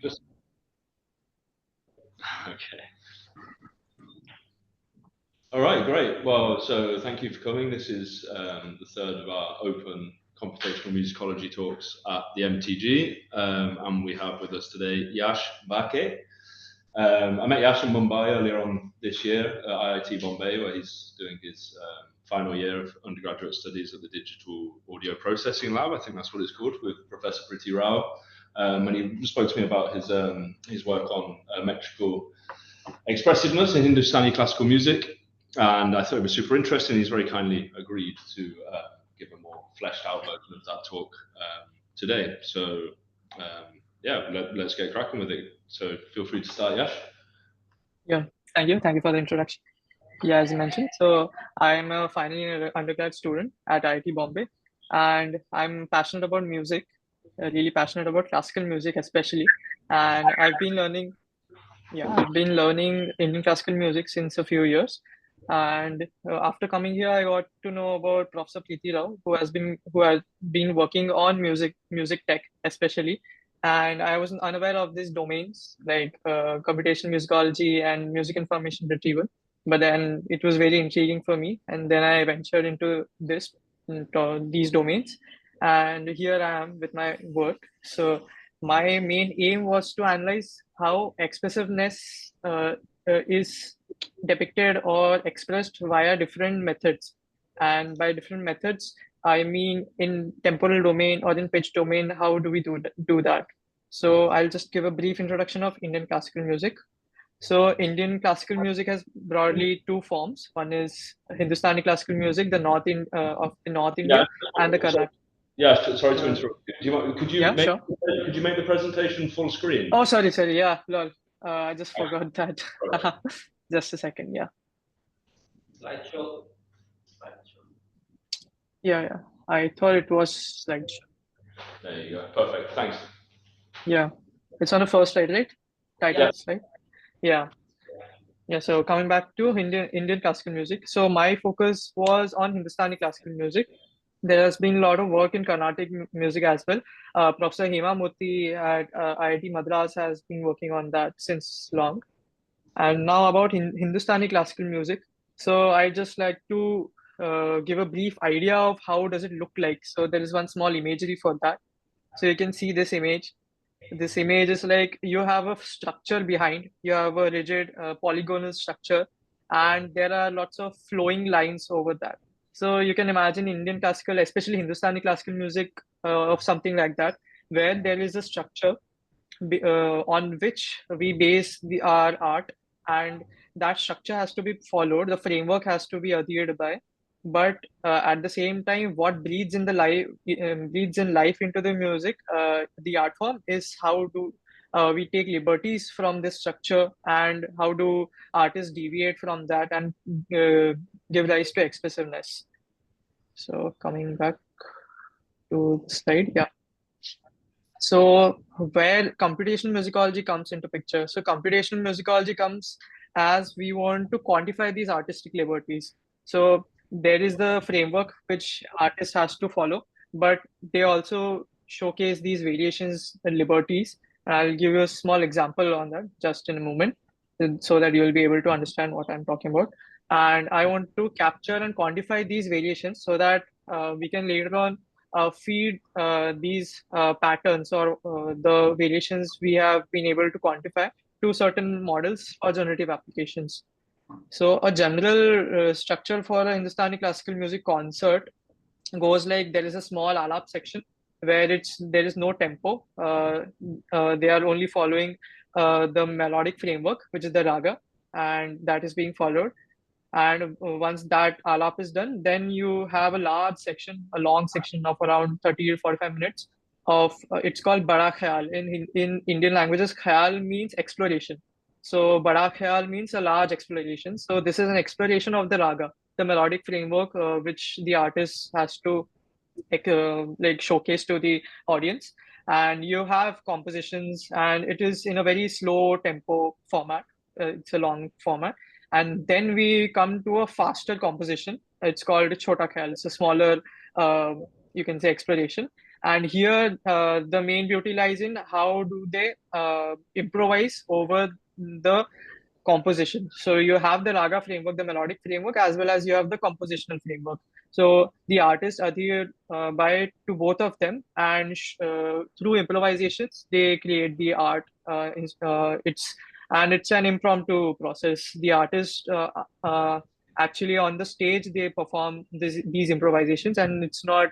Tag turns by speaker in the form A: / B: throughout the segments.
A: Just okay. All right, great. Well, so thank you for coming. This is the third of our open computational musicology talks at the MTG, and we have with us today Yash, Bhake. I met Yash in Mumbai earlier on this year at IIT Bombay, where he's doing his final year of undergraduate studies at the Digital Audio Processing Lab. I think that's what it's called, with Professor Priti Rao. And he spoke to me about his work on metrical expressiveness in Hindustani classical music. And I thought it was super interesting. He's very kindly agreed to give a more fleshed out version of that talk today. So yeah, let's get cracking with it. So feel free to start, Yash.
B: Yeah, thank you. Thank you for the introduction. Yeah, as you mentioned, so I'm a final year undergrad student at IIT Bombay, and I'm passionate about music, really passionate about classical music especially. And I've been learning Indian classical music since a few years. And after coming here, I got to know about Professor Preeti Rao, who has been working on music tech especially. And I was unaware of these domains like computational musicology and music information retrieval. But then it was very intriguing for me, and then I ventured into these domains, and here I am with my work. So my main aim was to analyze how expressiveness is depicted or expressed via different methods. And by different methods, I mean in temporal domain or in pitch domain, how do we do that? So I'll just give a brief introduction of Indian classical music. So Indian classical music has broadly two forms. One is Hindustani classical music, of the North India, and the Carnatic.
A: Yeah, sorry to interrupt. Could you
B: sure.
A: Could you make the presentation full screen?
B: Oh, sorry. Yeah, lol. I just forgot that. Just a second. Yeah.
A: Slideshow.
B: Yeah. I thought it was slideshow.
A: There you go. Perfect. Thanks.
B: Yeah, it's on the first slide, right? Title slide. Yeah. So coming back to Indian classical music. So my focus was on Hindustani classical music. There has been a lot of work in Carnatic music as well. Professor Hema Murthy at IIT Madras has been working on that since long. And now about Hindustani classical music. So I just like to give a brief idea of how does it look like. So there is one small imagery for that. So you can see this image. This image is like you have a structure behind, you have a rigid polygonal structure, and there are lots of flowing lines over that. So you can imagine Indian classical, especially Hindustani classical music of something like that, where there is a structure on which we base our art, and that structure has to be followed. The framework has to be adhered by, but at the same time, what breathes in life into the music, the art form, is how do we take liberties from this structure, and how do artists deviate from that and give rise to expressiveness. So coming back to the slide, yeah. So where computational musicology comes into picture. So computational musicology comes as we want to quantify these artistic liberties. So there is the framework which artist has to follow, but they also showcase these variations and liberties. I'll give you a small example on that just in a moment, so that you'll be able to understand what I'm talking about. And I want to capture and quantify these variations so that we can later on feed these patterns or the variations we have been able to quantify to certain models or generative applications. So a general structure for a Hindustani classical music concert goes like there is a small alap section where there is no tempo. They are only following the melodic framework, which is the raga, and that is being followed. And once that alap is done, then you have a long section of around 30 to 45 minutes of it's called Bada Khayal. In Indian languages, Khayal means exploration. So Bada Khayal means a large exploration. So this is an exploration of the raga, the melodic framework, which the artist has to like showcase to the audience. And you have compositions, and it is in a very slow tempo format. It's a long format. And then we come to a faster composition. It's called Chota Khayal. It's a smaller, you can say, exploration. And here, the main beauty lies in how do they improvise over the composition. So you have the raga framework, the melodic framework, as well as you have the compositional framework. So the artists adhere by to both of them, and through improvisations, they create the art. It's an impromptu process. The artist actually on the stage they perform these improvisations, and it's not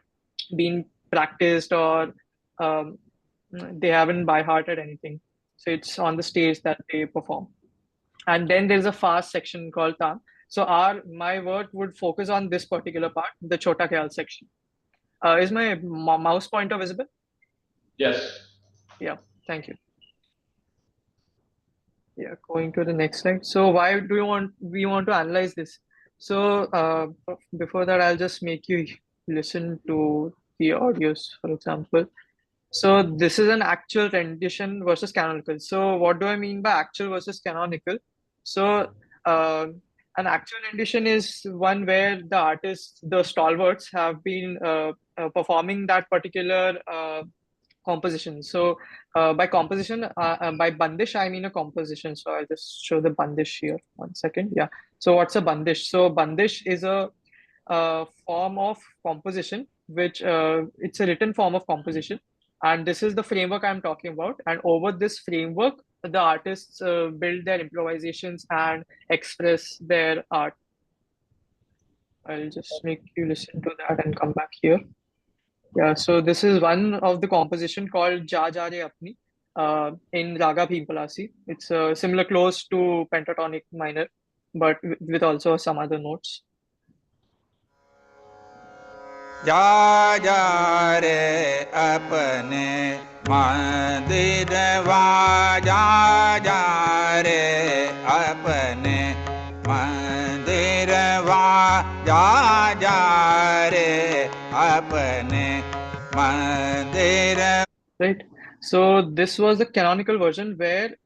B: been practiced or um, they haven't by hearted anything. So it's on the stage that they perform. And then there's a fast section called tam. So my work would focus on this particular part, the chota khayal section. Is my mouse pointer visible?
A: Yes.
B: Yeah, thank you. Yeah, going to the next slide. So why do we want to analyze this? So before that, I'll just make you listen to the audios, for example. So this is an actual rendition versus canonical. So what do I mean by actual versus canonical? So an actual rendition is one where the artists, the stalwarts, have been performing that particular composition. So by composition, by bandish, I mean a composition. So I'll just show the bandish here. 1 second. Yeah. So what's a bandish? So bandish is a form of composition, which it's a written form of composition. And this is the framework I'm talking about. And over this framework, the artists build their improvisations and express their art. I'll just make you listen to that and come back here. Yeah, so this is one of the composition called Ja Ja Re Apni in Raga Bhimpalasi. It's similar close to pentatonic minor, but with also some other notes.
C: जा जा रे अपने मंदिर वा जा जा रे अपने मंदिर वा जा जा रे अपने मंदिर.
B: Right. So this was the canonical version where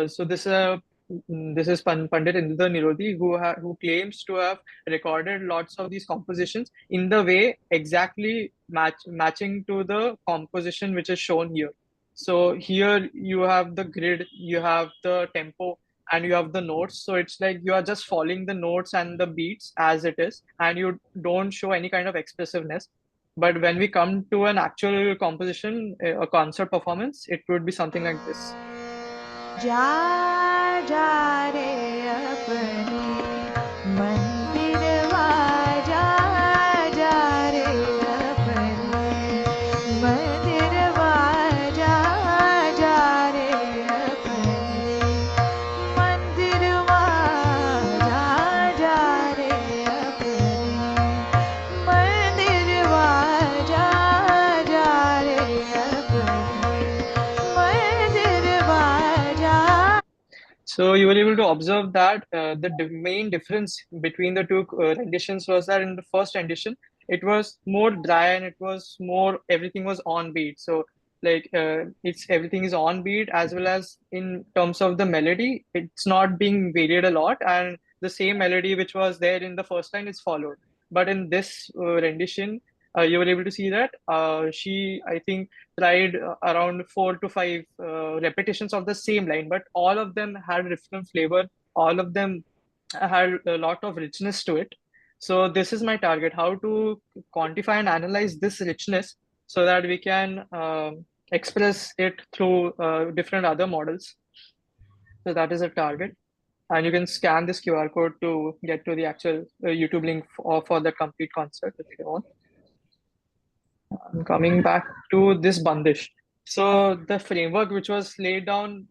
B: so this is Pandit Indra Nirodhi who claims to have recorded lots of these compositions in the way exactly matching to the composition which is shown here. So here you have the grid, you have the tempo, and you have the notes. So it's like you are just following the notes and the beats as it is, and you don't show any kind of expressiveness. But when we come to an actual composition, a concert performance, it would be something like this.
D: जा जा रे अपने मंदिर वा जा जा रे अपने मंदिर वा जा जा रे अपने मंदिर वा जा जा रे अपने मंदिर वा जा जा रे अपने मंदिर वा जा.
B: So you were able to observe that the main difference between the two renditions was that in the first rendition, it was more dry and it was more, everything was on beat. So like everything is on beat, as well as in terms of the melody, it's not being varied a lot, and the same melody which was there in the first line is followed. But in this rendition, you were able to see that she, I think, tried around 4 to 5 repetitions of the same line, but all of them had different flavor. All of them had a lot of richness to it. So this is my target: how to quantify and analyze this richness so that we can express it through different other models. So that is a target. And you can scan this QR code to get to the actual YouTube link for the complete concert if you want. I'm coming back to this bandish. So the framework which was laid down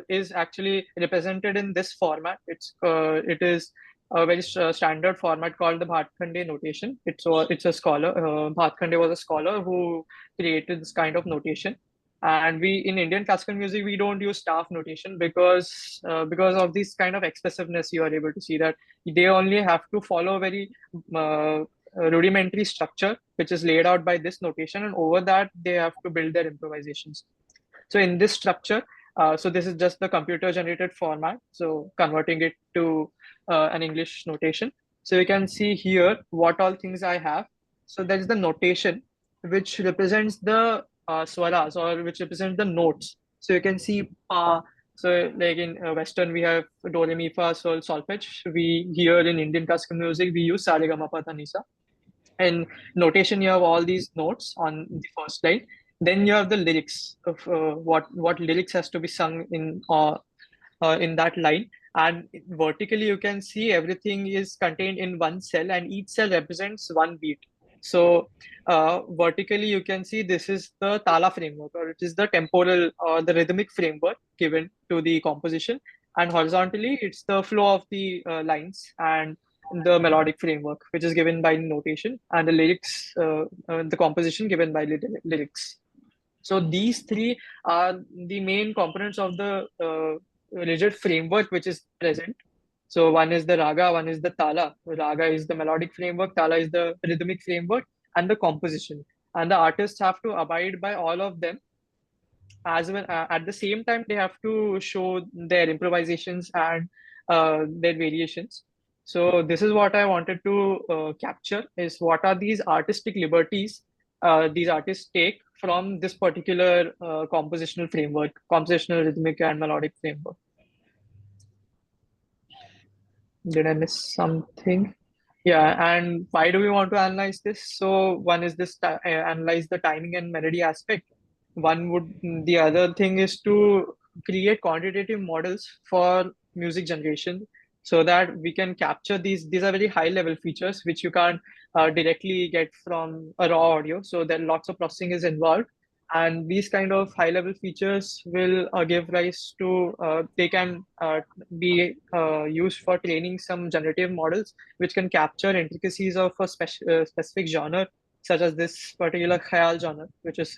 B: is actually represented in this format. It is a very standard format called the Bhatkande notation. It's a scholar. Bhatkande was a scholar who created this kind of notation. And we in Indian classical music we don't use staff notation because of this kind of expressiveness. You are able to see that they only have to follow very rudimentary structure which is laid out by this notation, and over that they have to build their improvisations. So in this structure, so this is just the computer generated format, so converting it to an English notation. So you can see here what all things I have. So there is the notation. which represents the swaras, or which represents the notes. So you can see pa. So like in Western, we have do, re, mi, fa, sol, solfege. We here in Indian classical music, we use sa, re, ga, ma, pa, tha, ni, sa. And notation, you have all these notes on the first line. Then you have the lyrics of what lyrics has to be sung in that line. And vertically, you can see everything is contained in one cell, and each cell represents one beat. So vertically, you can see this is the tala framework, or it is the temporal or the rhythmic framework given to the composition. And horizontally, it's the flow of the lines and the melodic framework, which is given by notation, and the lyrics, the composition given by lyrics. So these three are the main components of the rigid framework which is present. So one is the raga, one is the tala. Raga is the melodic framework, tala is the rhythmic framework, and the composition. And the artists have to abide by all of them. As well, at the same time, they have to show their improvisations and their variations. So this is what I wanted to capture, is what are these artistic liberties these artists take from this particular compositional framework, compositional, rhythmic, and melodic framework. Did I miss something? Yeah, and why do we want to analyze this? So one is this analyze the timing and melody aspect. The other thing is to create quantitative models for music generation, so that we can capture these are very high level features which you can't directly get from a raw audio. So there lots of processing is involved, and these kind of high level features will give rise to they can be used for training some generative models which can capture intricacies of a specific genre, such as this particular khayal genre, which is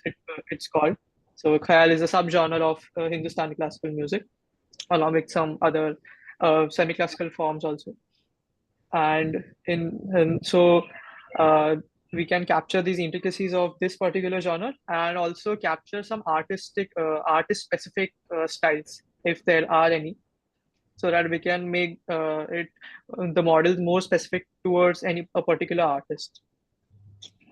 B: it's called. So khayal is a subgenre of Hindustani classical music, along with some other semi-classical forms also. And so we can capture these intricacies of this particular genre, and also capture some artist-specific styles, if there are any, so that we can make the models more specific towards a particular artist.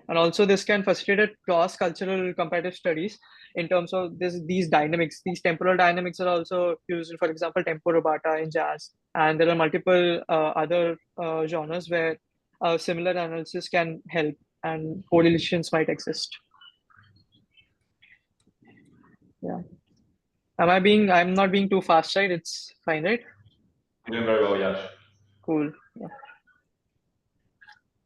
B: And also this can facilitate cross-cultural comparative studies in terms of these dynamics. These temporal dynamics are also used in, for example, tempo rubato in jazz. And there are multiple other genres where similar analysis can help and correlations might exist. Yeah. I'm not being too fast, right? It's fine, right?
A: Doing very well, Yash.
B: Cool. Yeah.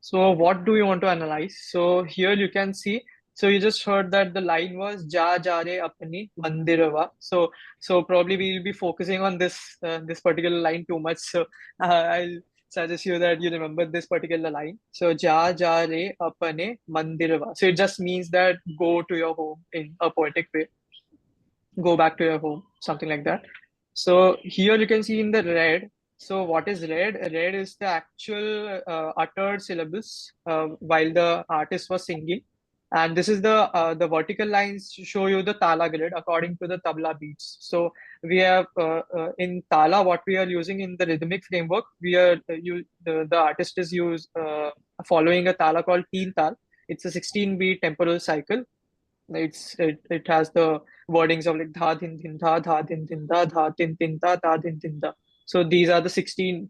B: So what do you want to analyze? So here you can see, so you just heard that the line was ja ja re apni mandirava. So probably we'll be focusing on this particular line too much. So I'll suggest you that you remember this particular line. So ja ja re apne mandirava. So it just means that go to your home in a poetic way. Go back to your home, something like that. So here you can see in the red. So what is red? Red is the actual uttered syllables while the artist was singing. And this is the vertical lines show you the tala grid according to the tabla beats. So we have in tala, what we are using in the rhythmic framework, the artist is following a tala called teen tal. It's a 16-beat temporal cycle. It has the wordings of like dha din din dha din din dha din din dha din din da. So these are the 16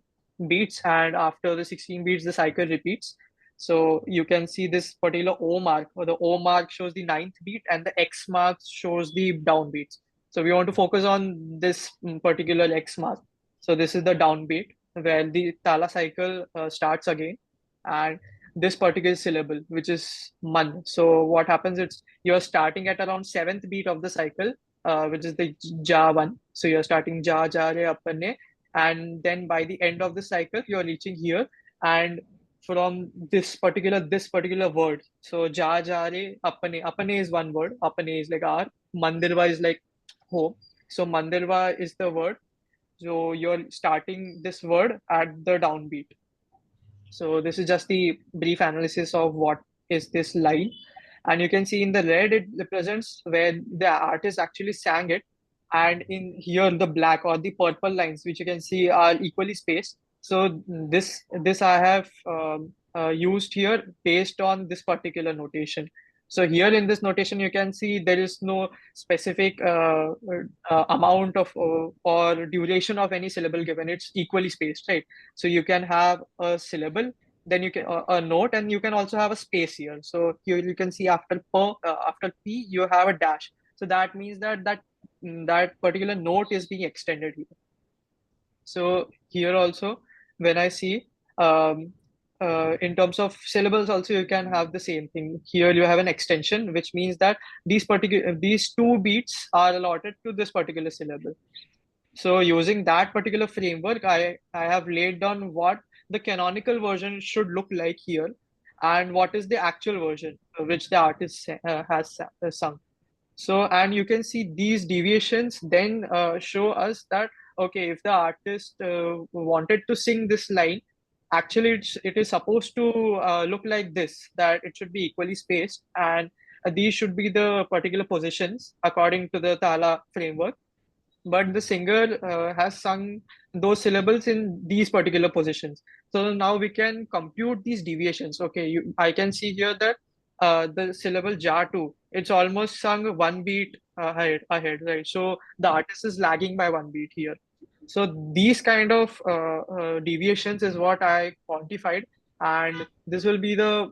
B: beats, and after the 16 beats, the cycle repeats. So you can see this particular O mark, or the O mark shows the 9th beat, and the X mark shows the down beats. So we want to focus on this particular X mark. So this is the down beat where the tala cycle starts again, and this particular syllable, which is man. So what happens is you're starting at around 7th beat of the cycle, which is the ja one. So you're starting ja ja re apne, and then by the end of the cycle, you're reaching here, and from this particular word. So ja ja re apne. Apne is one word. Apne is like our. Mandirva is like home. So mandirva is the word. So you're starting this word at the downbeat. So this is just the brief analysis of what is this line. And you can see in the red, it represents where the artist actually sang it. And in here, the black or the purple lines, which you can see are equally spaced. So this I have used here based on this particular notation. So here in this notation, you can see there is no specific amount of or duration of any syllable given. It's equally spaced, right? So you can have a syllable, then you can a note, and you can also have a space here. So here you can see after after P, you have a dash. So that means that that particular note is being extended here. So here also, when I see in terms of syllables also, you can have the same thing. Here you have an extension, which means that these two beats are allotted to this particular syllable. So using that particular framework, I have laid down what the canonical version should look like here, and what is the actual version which the artist has sung. So, and you can see these deviations then show us that, okay, if the artist wanted to sing this line, actually it is supposed to look like this, that it should be equally spaced, and these should be the particular positions according to the Tala framework. But the singer has sung those syllables in these particular positions. So now we can compute these deviations. Okay, I can see here that the syllable ja2, it's almost sung one beat ahead, right? So the artist is lagging by one beat here. So these kind of deviations is what I quantified, and this will be the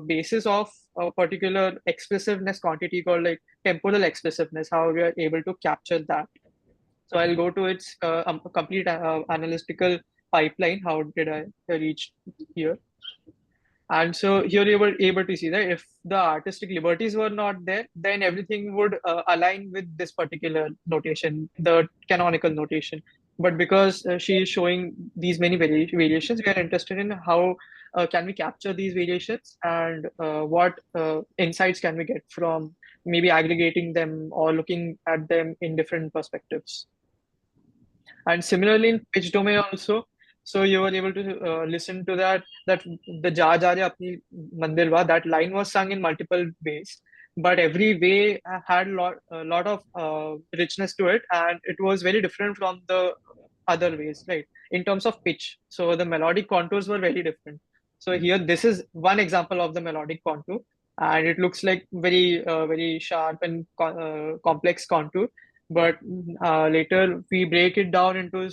B: basis of a particular expressiveness quantity called like temporal expressiveness, how we are able to capture that. So I'll go to its complete analytical pipeline. How did I reach here? And so here you were able to see that if the artistic liberties were not there, then everything would align with this particular notation, the canonical notation. But because she is showing these many variations, we are interested in how can we capture these variations, and what insights can we get from maybe aggregating them or looking at them in different perspectives. And similarly in pitch domain also, so you were able to listen to that the Ja Ja Re Apni Mandir Va, that line was sung in multiple ways, but every way had a lot of richness to it, and it was very different from the other ways, right? In terms of pitch, so the melodic contours were very different. So here, this is one example of the melodic contour, and it looks like very sharp and complex contour. But later we break it down into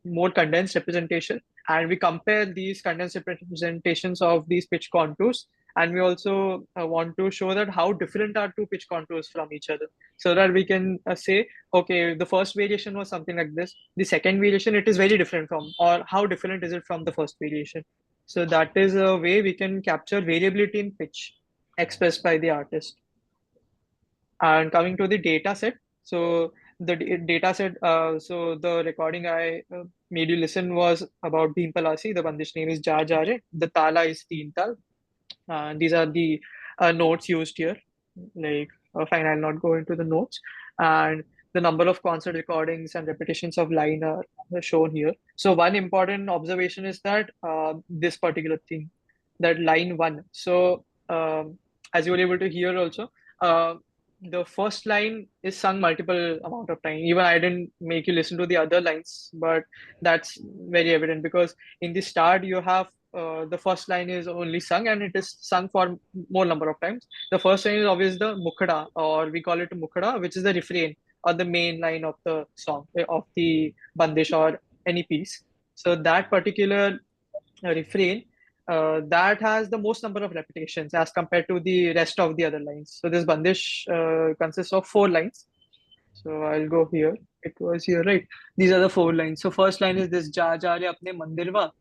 B: more condensed representation, and we compare these condensed representations of these pitch contours, and we also want to show that how different are two pitch contours from each other, so that we can say, okay, the first variation was something like this, the second variation it is very different from, or how different is it from the first variation. So that is a way we can capture variability in pitch expressed by the artist. And coming to the data set, so the data set, so the recording I made you listen was about Bhim Palasi. The bandish name is Ja Ja Re. The tala is Teen Tal. These are the notes used here. Like, fine, I'll not go into the notes. And the number of concert recordings and repetitions of line are shown here. So one important observation is that this particular thing, that line 1. So as you were able to hear also, the first line is sung multiple amount of time. Even I didn't make you listen to the other lines, but that's very evident, because in the start you have the first line is only sung, and it is sung for more number of times. The first line is obviously the mukhada, or we call it mukhada, which is the refrain or the main line of the song, of the bandish or any piece. So that particular refrain, that has the most number of repetitions as compared to the rest of the other lines. So this bandish consists of 4 lines. So I'll go here. It was here, right? These are the 4 lines. So first line is this Ja Ja Re Apne Mandir Va.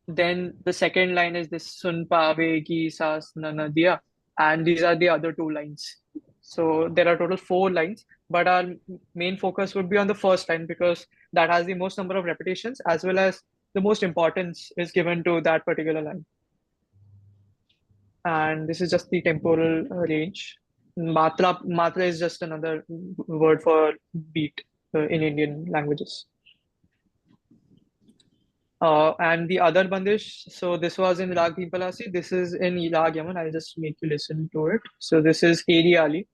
B: Then the second line is this Sun Paave Ki Saas Nana Diya. And these are the other 2 lines. So there are total 4 lines, but our main focus would be on the first line, because that has the most number of repetitions, as well as the most importance is given to that particular line. And this is just the temporal range. Matra is just another word for beat in Indian languages. And the other bandish, so this was in Rag Bhim Palasi, this is in Rag Yaman. I'll just make you listen to it. So this is Heri Ali.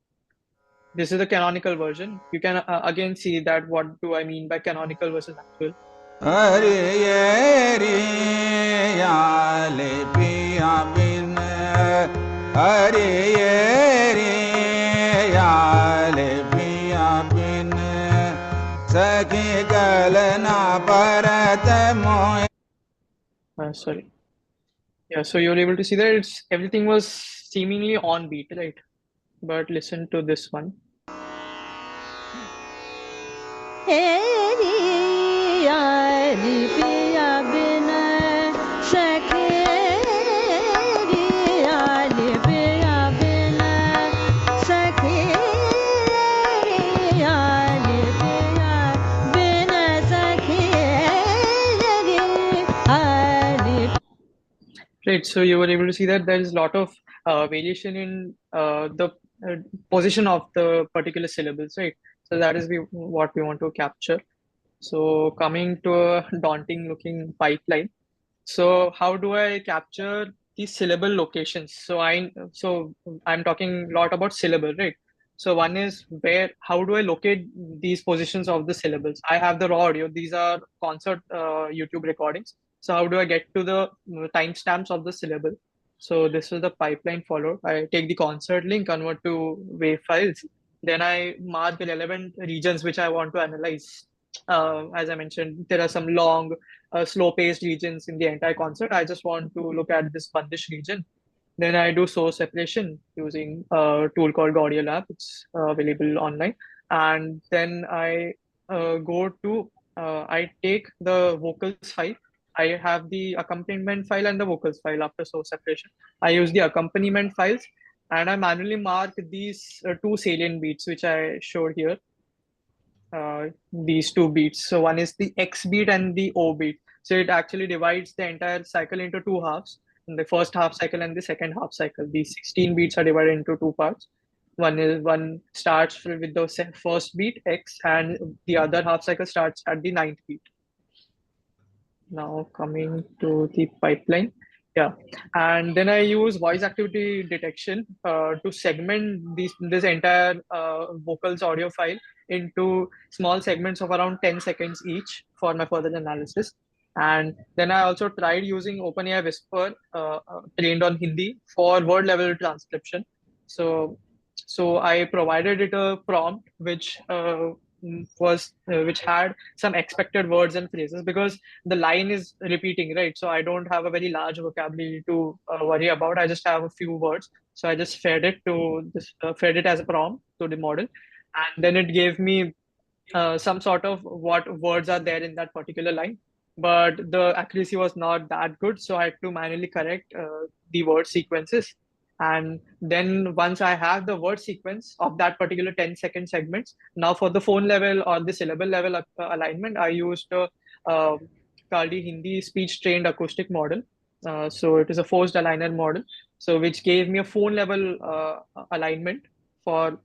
B: This is the canonical version. You can again see that what do I mean by canonical versus actual.
C: हरे रे याल पिया बिन सखी गलना परत मोय.
B: Sorry. Yeah, so you're able to see that everything was seemingly on beat, right? But listen to this one. Right, so you were able to see that there is a lot of variation in the position of the particular syllables, right? So that is what we want to capture. So coming to a daunting looking pipeline. So how do I capture these syllable locations? So I'm talking a lot about syllable, right? So one is how do I locate these positions of the syllables? I have the raw audio. These are concert YouTube recordings. So how do I get to the timestamps of the syllable? So this is the pipeline followed. I take the concert link, convert to WAV files. Then I mark the relevant regions which I want to analyze. As I mentioned, there are some long, slow-paced regions in the entire concert. I just want to look at this Bandish region. Then I do source separation using a tool called Audio Lab. It's available online. And then I I take the vocals file. I have the accompaniment file and the vocals file after source separation. I use the accompaniment files and I manually mark these two salient beats, which I showed here. These two beats. So one is the X beat and the O beat. So it actually divides the entire cycle into two halves, the first half cycle and the second half cycle. These 16 beats are divided into two parts. One starts with the first beat X, and the other half cycle starts at the 9th beat. Now coming to the pipeline. Yeah, and then I use voice activity detection to segment this entire vocals audio file into small segments of around 10 seconds each for my further analysis. And then I also tried using OpenAI Whisper trained on Hindi for word level transcription. So I provided it a prompt which had some expected words and phrases, because the line is repeating, right? So I don't have a very large vocabulary to worry about. I just have a few words. So I just fed it as a prompt to the model, and then it gave me some sort of what words are there in that particular line. But the accuracy was not that good, so I had to manually correct the word sequences. And then once I have the word sequence of that particular 10-second segments, now for the phone level or the syllable level alignment, I used called the Hindi speech trained acoustic model. So it is a forced aligner model, so which gave me a phone level alignment for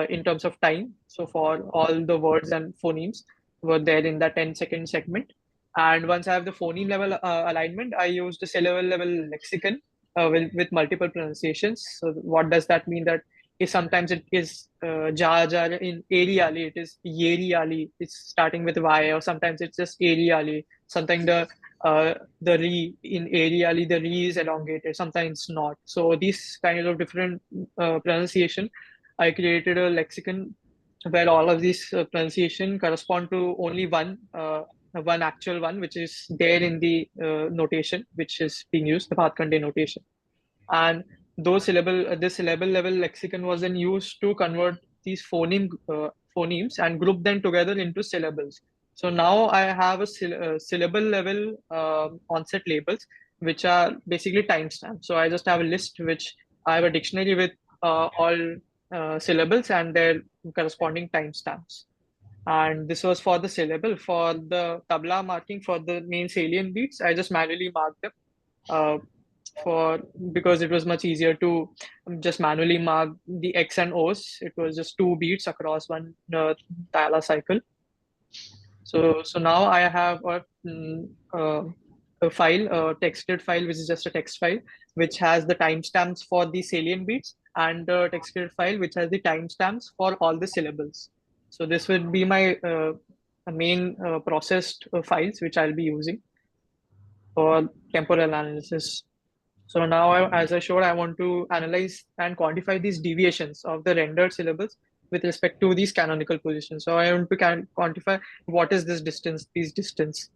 B: in terms of time. So for all the words and phonemes were there in that 10-second segment. And once I have the phoneme level alignment, I used the syllable level lexicon with multiple pronunciations. So what does that mean? That is sometimes it is ja ja in eri ali, it is yeri ali, it's starting with y, or sometimes it's just eri ali. Sometimes the re in eri ali, the re is elongated, sometimes not. So these kind of different pronunciation, I created a lexicon where all of these pronunciation correspond to only one actual one, which is there in the notation which is being used, the path contain notation. And this syllable level lexicon was then used to convert these phonemes and group them together into syllables. So now I have a syllable level onset labels, which are basically timestamps. So I just have a list, which I have a dictionary with all syllables and their corresponding timestamps. And this was for the syllable. For the tabla marking for the main salient beats, I just manually marked them because it was much easier to just manually mark the X and O's. It was just 2 beats across one tala cycle. So now I have a file, a texted file, which is just a text file, which has the timestamps for the salient beats, and the texted file, which has the timestamps for all the syllables. So this would be my main processed files, which I'll be using for temporal analysis. So now, as I showed, I want to analyze and quantify these deviations of the rendered syllables with respect to these canonical positions. So I want to quantify what is this distance, these distance.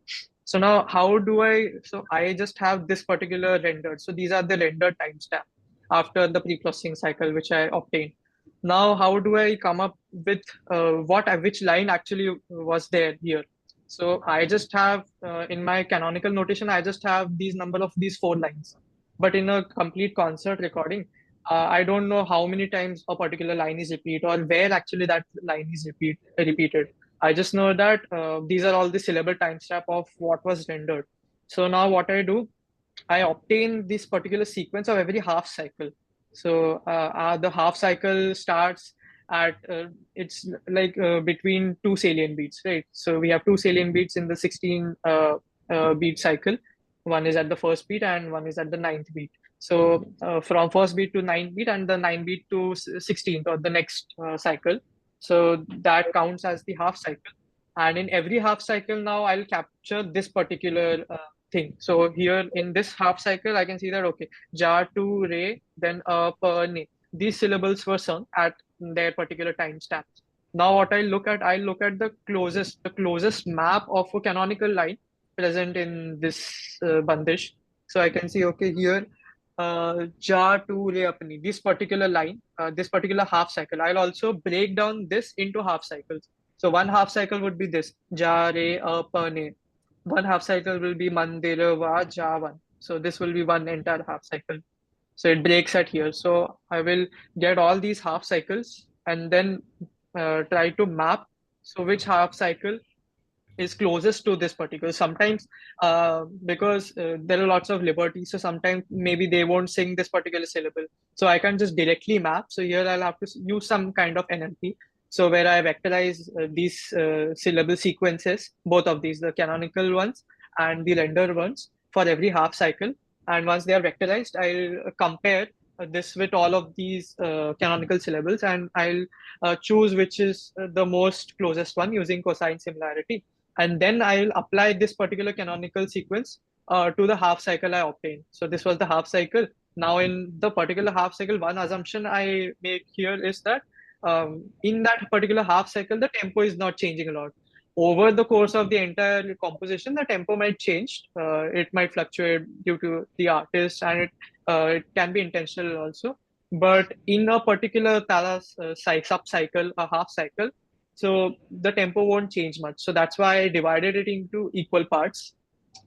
B: So now how do so I just have this particular rendered. So these are the rendered timestamp after the pre-processing cycle, which I obtained. Now, how do I come up with which line actually was there here? So I just have in my canonical notation, I just have these number of these 4 lines. But in a complete concert recording, I don't know how many times a particular line is repeated or where actually that line is repeated. I just know that these are all the syllable timestamp of what was rendered. So now what I do, I obtain this particular sequence of every half cycle. So the half cycle starts at it's like between 2 salient beats, right? So we have 2 salient beats in the 16 beat cycle. One is at the first beat and one is at the 9th beat. So from first beat to 9th beat and the 9th beat to 16th or the next cycle. So that counts as the half cycle. And in every half cycle now I'll capture this particular thing. So here in this half cycle, I can see that, okay, ja, tu, re, then pa, ne. These syllables were sung at their particular timestamps. Now what I look at the closest map of a canonical line present in this bandish. So I can see, okay, here, ja, tu, re, apni, this particular line, this particular half cycle. I'll also break down this into half cycles. So one half cycle would be this, ja, re, pa, ne. One half cycle will be Mandira Va Javan. So this will be one entire half cycle. So it breaks at here. So I will get all these half cycles and then try to map. So which half cycle is closest to this particular. Sometimes because there are lots of liberties, so sometimes maybe they won't sing this particular syllable. So I can just directly map. So here I'll have to use some kind of NLP. So where I vectorize these syllable sequences, both of these, the canonical ones and the render ones for every half cycle. And once they are vectorized, I'll compare this with all of these canonical syllables, and I'll choose which is the most closest one using cosine similarity. And then I'll apply this particular canonical sequence to the half cycle I obtained. So this was the half cycle. Now in the particular half cycle, one assumption I make here is that in that particular half cycle, the tempo is not changing a lot. Over the course of the entire composition, the tempo might change. It might fluctuate due to the artist, and it can be intentional also. But in a particular sub-cycle, a half cycle, so the tempo won't change much. So that's why I divided it into equal parts.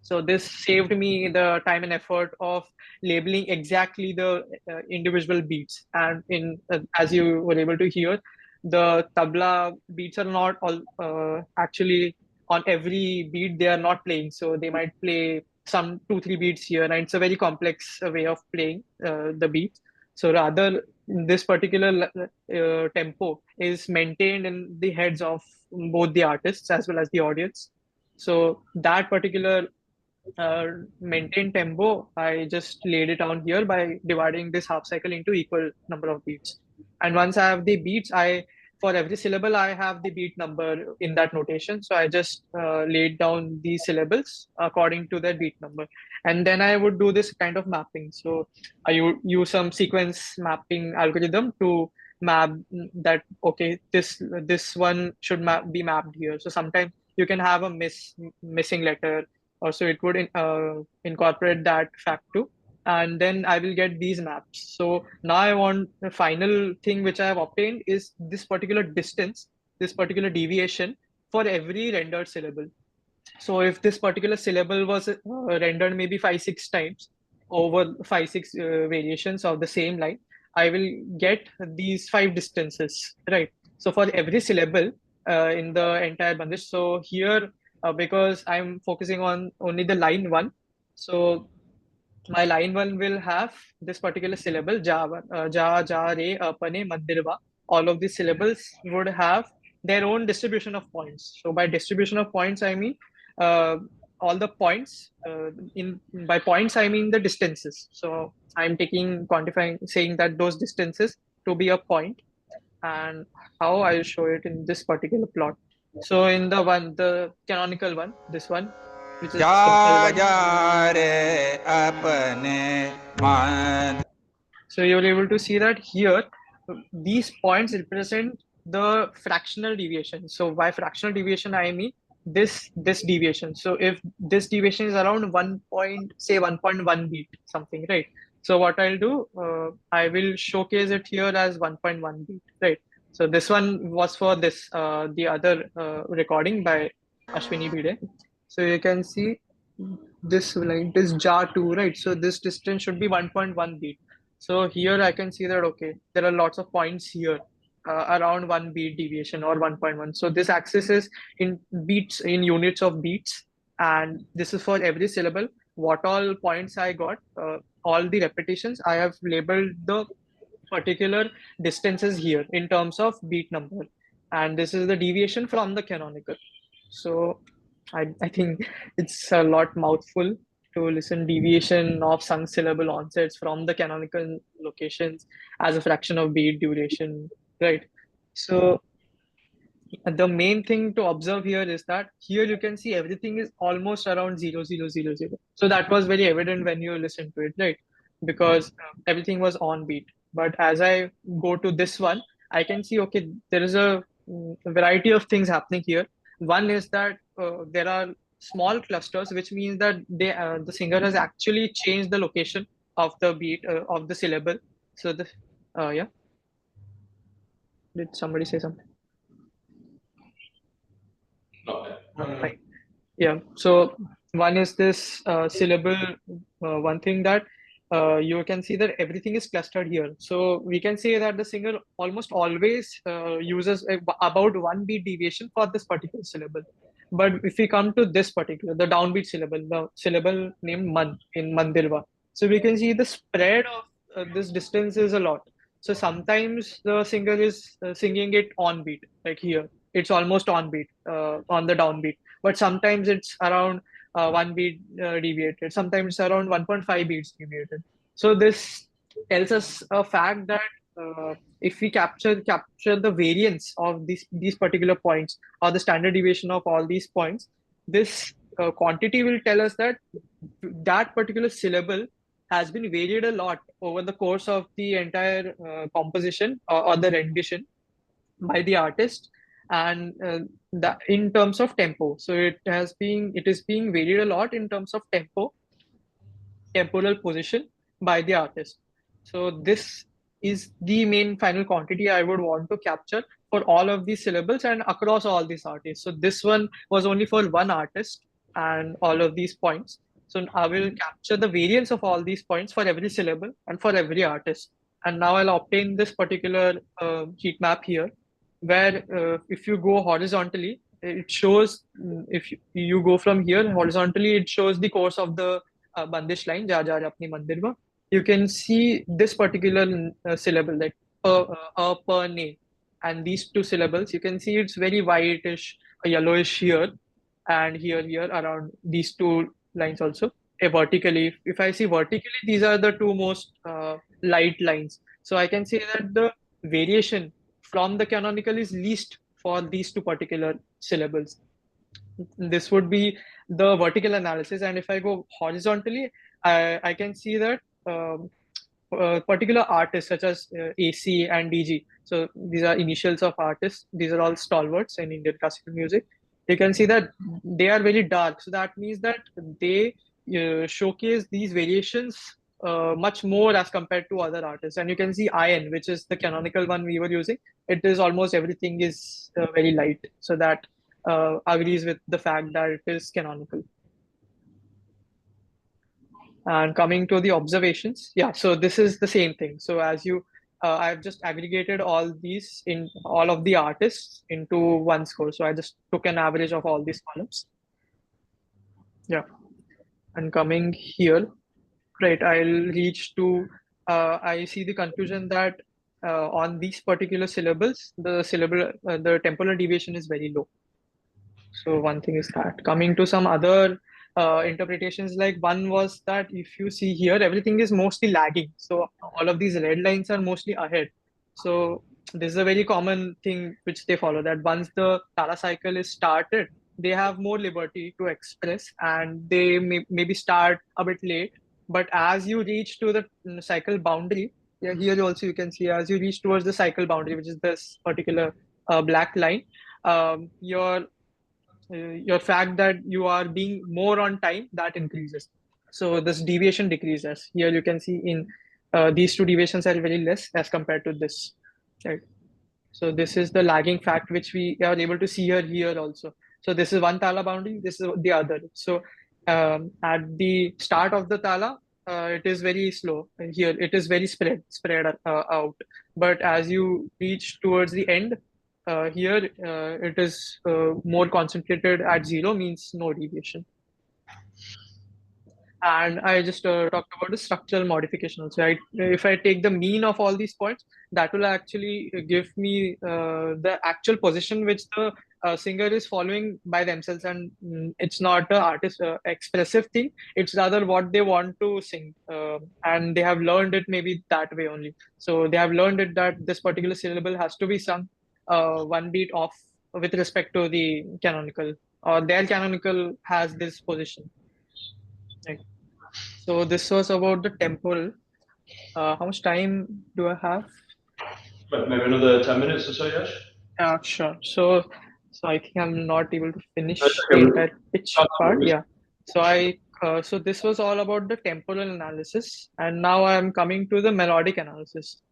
B: So this saved me the time and effort of labeling exactly the individual beats. And in as you were able to hear, the tabla beats are not all actually on every beat they are not playing. So they might play some 2-3 beats here, and it's a very complex way of playing the beats. So rather, this particular tempo is maintained in the heads of both the artists as well as the audience. So that particular maintained tempo, I just laid it down here by dividing this half cycle into equal number of beats. And once I have the beats, for every syllable, I have the beat number in that notation. So I just laid down the syllables according to their beat number. And then I would do this kind of mapping. So I would use some sequence mapping algorithm to map that, okay, this one should be mapped here. So sometimes you can have a missing letter, or so it would incorporate that fact too. And then I will get these maps. So now I want the final thing which I have obtained is this particular distance, this particular deviation for every rendered syllable. So if this particular syllable was rendered maybe 5-6 times over 5-6 variations of the same line, I will get these 5 distances, right? So for every syllable in the entire bandish. So here, because I'm focusing on only the line 1, so my line 1 will have this particular syllable, ja, ja, re, pane, mandirva. All of these syllables would have their own distribution of points. So by distribution of points, I mean all the points. By points, I mean the distances. So I'm quantifying, saying that those distances to be a point, and how I'll show it in this particular plot. So in the canonical one, this one, which is
C: जा
B: simple
C: जा
B: one.
C: रे अपने मन.
B: So you're able to see that here, these points represent the fractional deviation. So by fractional deviation, I mean this deviation. So if this deviation is around 1.1 beat something, right? So what I'll do, I will showcase it here as 1.1 beat, right? So this one was for this the other recording by Ashwini Bhide. So you can see this line, this jar 2, right? So this distance should be 1.1 beat. So here I can see that, okay, there are lots of points here around 1 beat deviation or 1.1. So this axis is in beats, in units of beats. And this is for every syllable. What all points I got, all the repetitions, I have labeled the particular distances here in terms of beat number. And this is the deviation from the canonical. So I think it's a lot mouthful to listen deviation of sung syllable onsets from the canonical locations as a fraction of beat duration, right? So the main thing to observe here is that here you can see everything is almost around 0, 0, 0, 0. So that was very evident when you listen to it, right? Because everything was on beat. But as I go to this one, I can see, okay, there is a variety of things happening here. One is that there are small clusters, which means that the singer has actually changed the location of the beat of the syllable. So the yeah, did somebody say something? Right. Yeah. So one is this syllable. One thing that you can see that everything is clustered here. So we can say that the singer almost always uses about 1 beat deviation for this particular syllable. But if we come to this particular, the downbeat syllable, the syllable named man in Mandirva, so we can see the spread of this distance is a lot. So sometimes the singer is singing it on beat, like here, it's almost on beat, on the downbeat. But sometimes it's around 1 beat deviated. Sometimes it's around 1.5 beats deviated. So this tells us a fact that if we capture the variance of these particular points or the standard deviation of all these points, this quantity will tell us that that particular syllable has been varied a lot over the course of the entire composition or the rendition by the artist, and that in terms of tempo. So it is being varied a lot in terms of temporal position by the artist. So this is the main final quantity I would want to capture for all of these syllables and across all these artists. So this one was only for one artist and all of these points. So I will capture the variance of all these points for every syllable and for every artist. And now I'll obtain this particular heat map here, where if you go horizontally, it shows, if you go from here horizontally, it shows the course of the bandish line, ja ja apni mandirva. You can see this particular syllable, like per ne, and these two syllables, you can see it's very whitish, yellowish here, and here around these two lines also. Vertically, if I see vertically, these are the two most light lines. So I can say that the variation from the canonical is least for these two particular syllables. This would be the vertical analysis. And if I go horizontally, I can see that particular artists such as AC and DG. So these are initials of artists. These are all stalwarts in Indian classical music. You can see that they are very dark. So that means that they showcase these variations much more as compared to other artists. And you can see IN, which is the canonical one we were using. It is almost everything is very light. So that agrees with the fact that it is canonical. And coming to the observations, yeah, so this is the same thing. So as you, I've just aggregated all these in all of the artists into one score. So I just took an average of all these columns. Yeah. And coming here, right, I'll reach to, I see the conclusion that on these particular syllables, the temporal deviation is very low. So one thing is that. Coming to some other interpretations, like one was that if you see here, everything is mostly lagging. So all of these red lines are mostly ahead. So this is a very common thing which they follow, that once the Tara cycle is started, they have more liberty to express, and they maybe start a bit late. But as you reach to the cycle boundary, yeah, here also you can see as you reach towards the cycle boundary, which is this particular black line, your fact that you are being more on time, that increases. So this deviation decreases. Here you can see in these two deviations are very less as compared to this, right? So this is the lagging fact which we are able to see here also. So this is one tala boundary, this is the other. So at the start of the tala, it is very slow. And here it is very spread out. But as you reach towards the end, here it is more concentrated at 0, means no deviation. And I just talked about the structural modification also, right? If I take the mean of all these points, that will actually give me the actual position which the singer is following by themselves, and it's not the artist expressive thing, it's rather what they want to sing, and they have learned it maybe that way only. So they have learned it that this particular syllable has to be sung one beat off with respect to the canonical, or their canonical has this position. Right. So this was about the temporal. How much time do I have?
A: But maybe another 10 minutes or so, Yash?
B: Yeah, sure. So I think I'm not able to finish
A: That's
B: the
A: okay.
B: entire pitch part. Yeah. So this was all about the temporal analysis, and now I'm coming to the melodic analysis.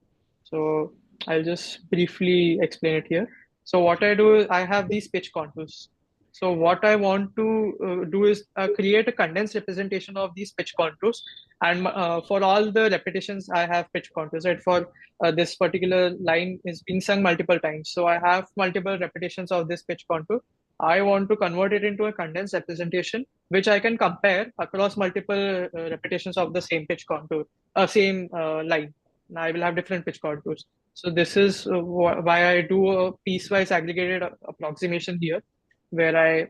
B: So I'll just briefly explain it here. So what I do is I have these pitch contours. So what I want to do is create a condensed representation of these pitch contours. And for all the repetitions, I have pitch contours, right? For this particular line is being sung multiple times. So I have multiple repetitions of this pitch contour. I want to convert it into a condensed representation, which I can compare across multiple repetitions of the same pitch contour, same line. I will have different pitch contours. So this is why I do a piecewise aggregated approximation here, where I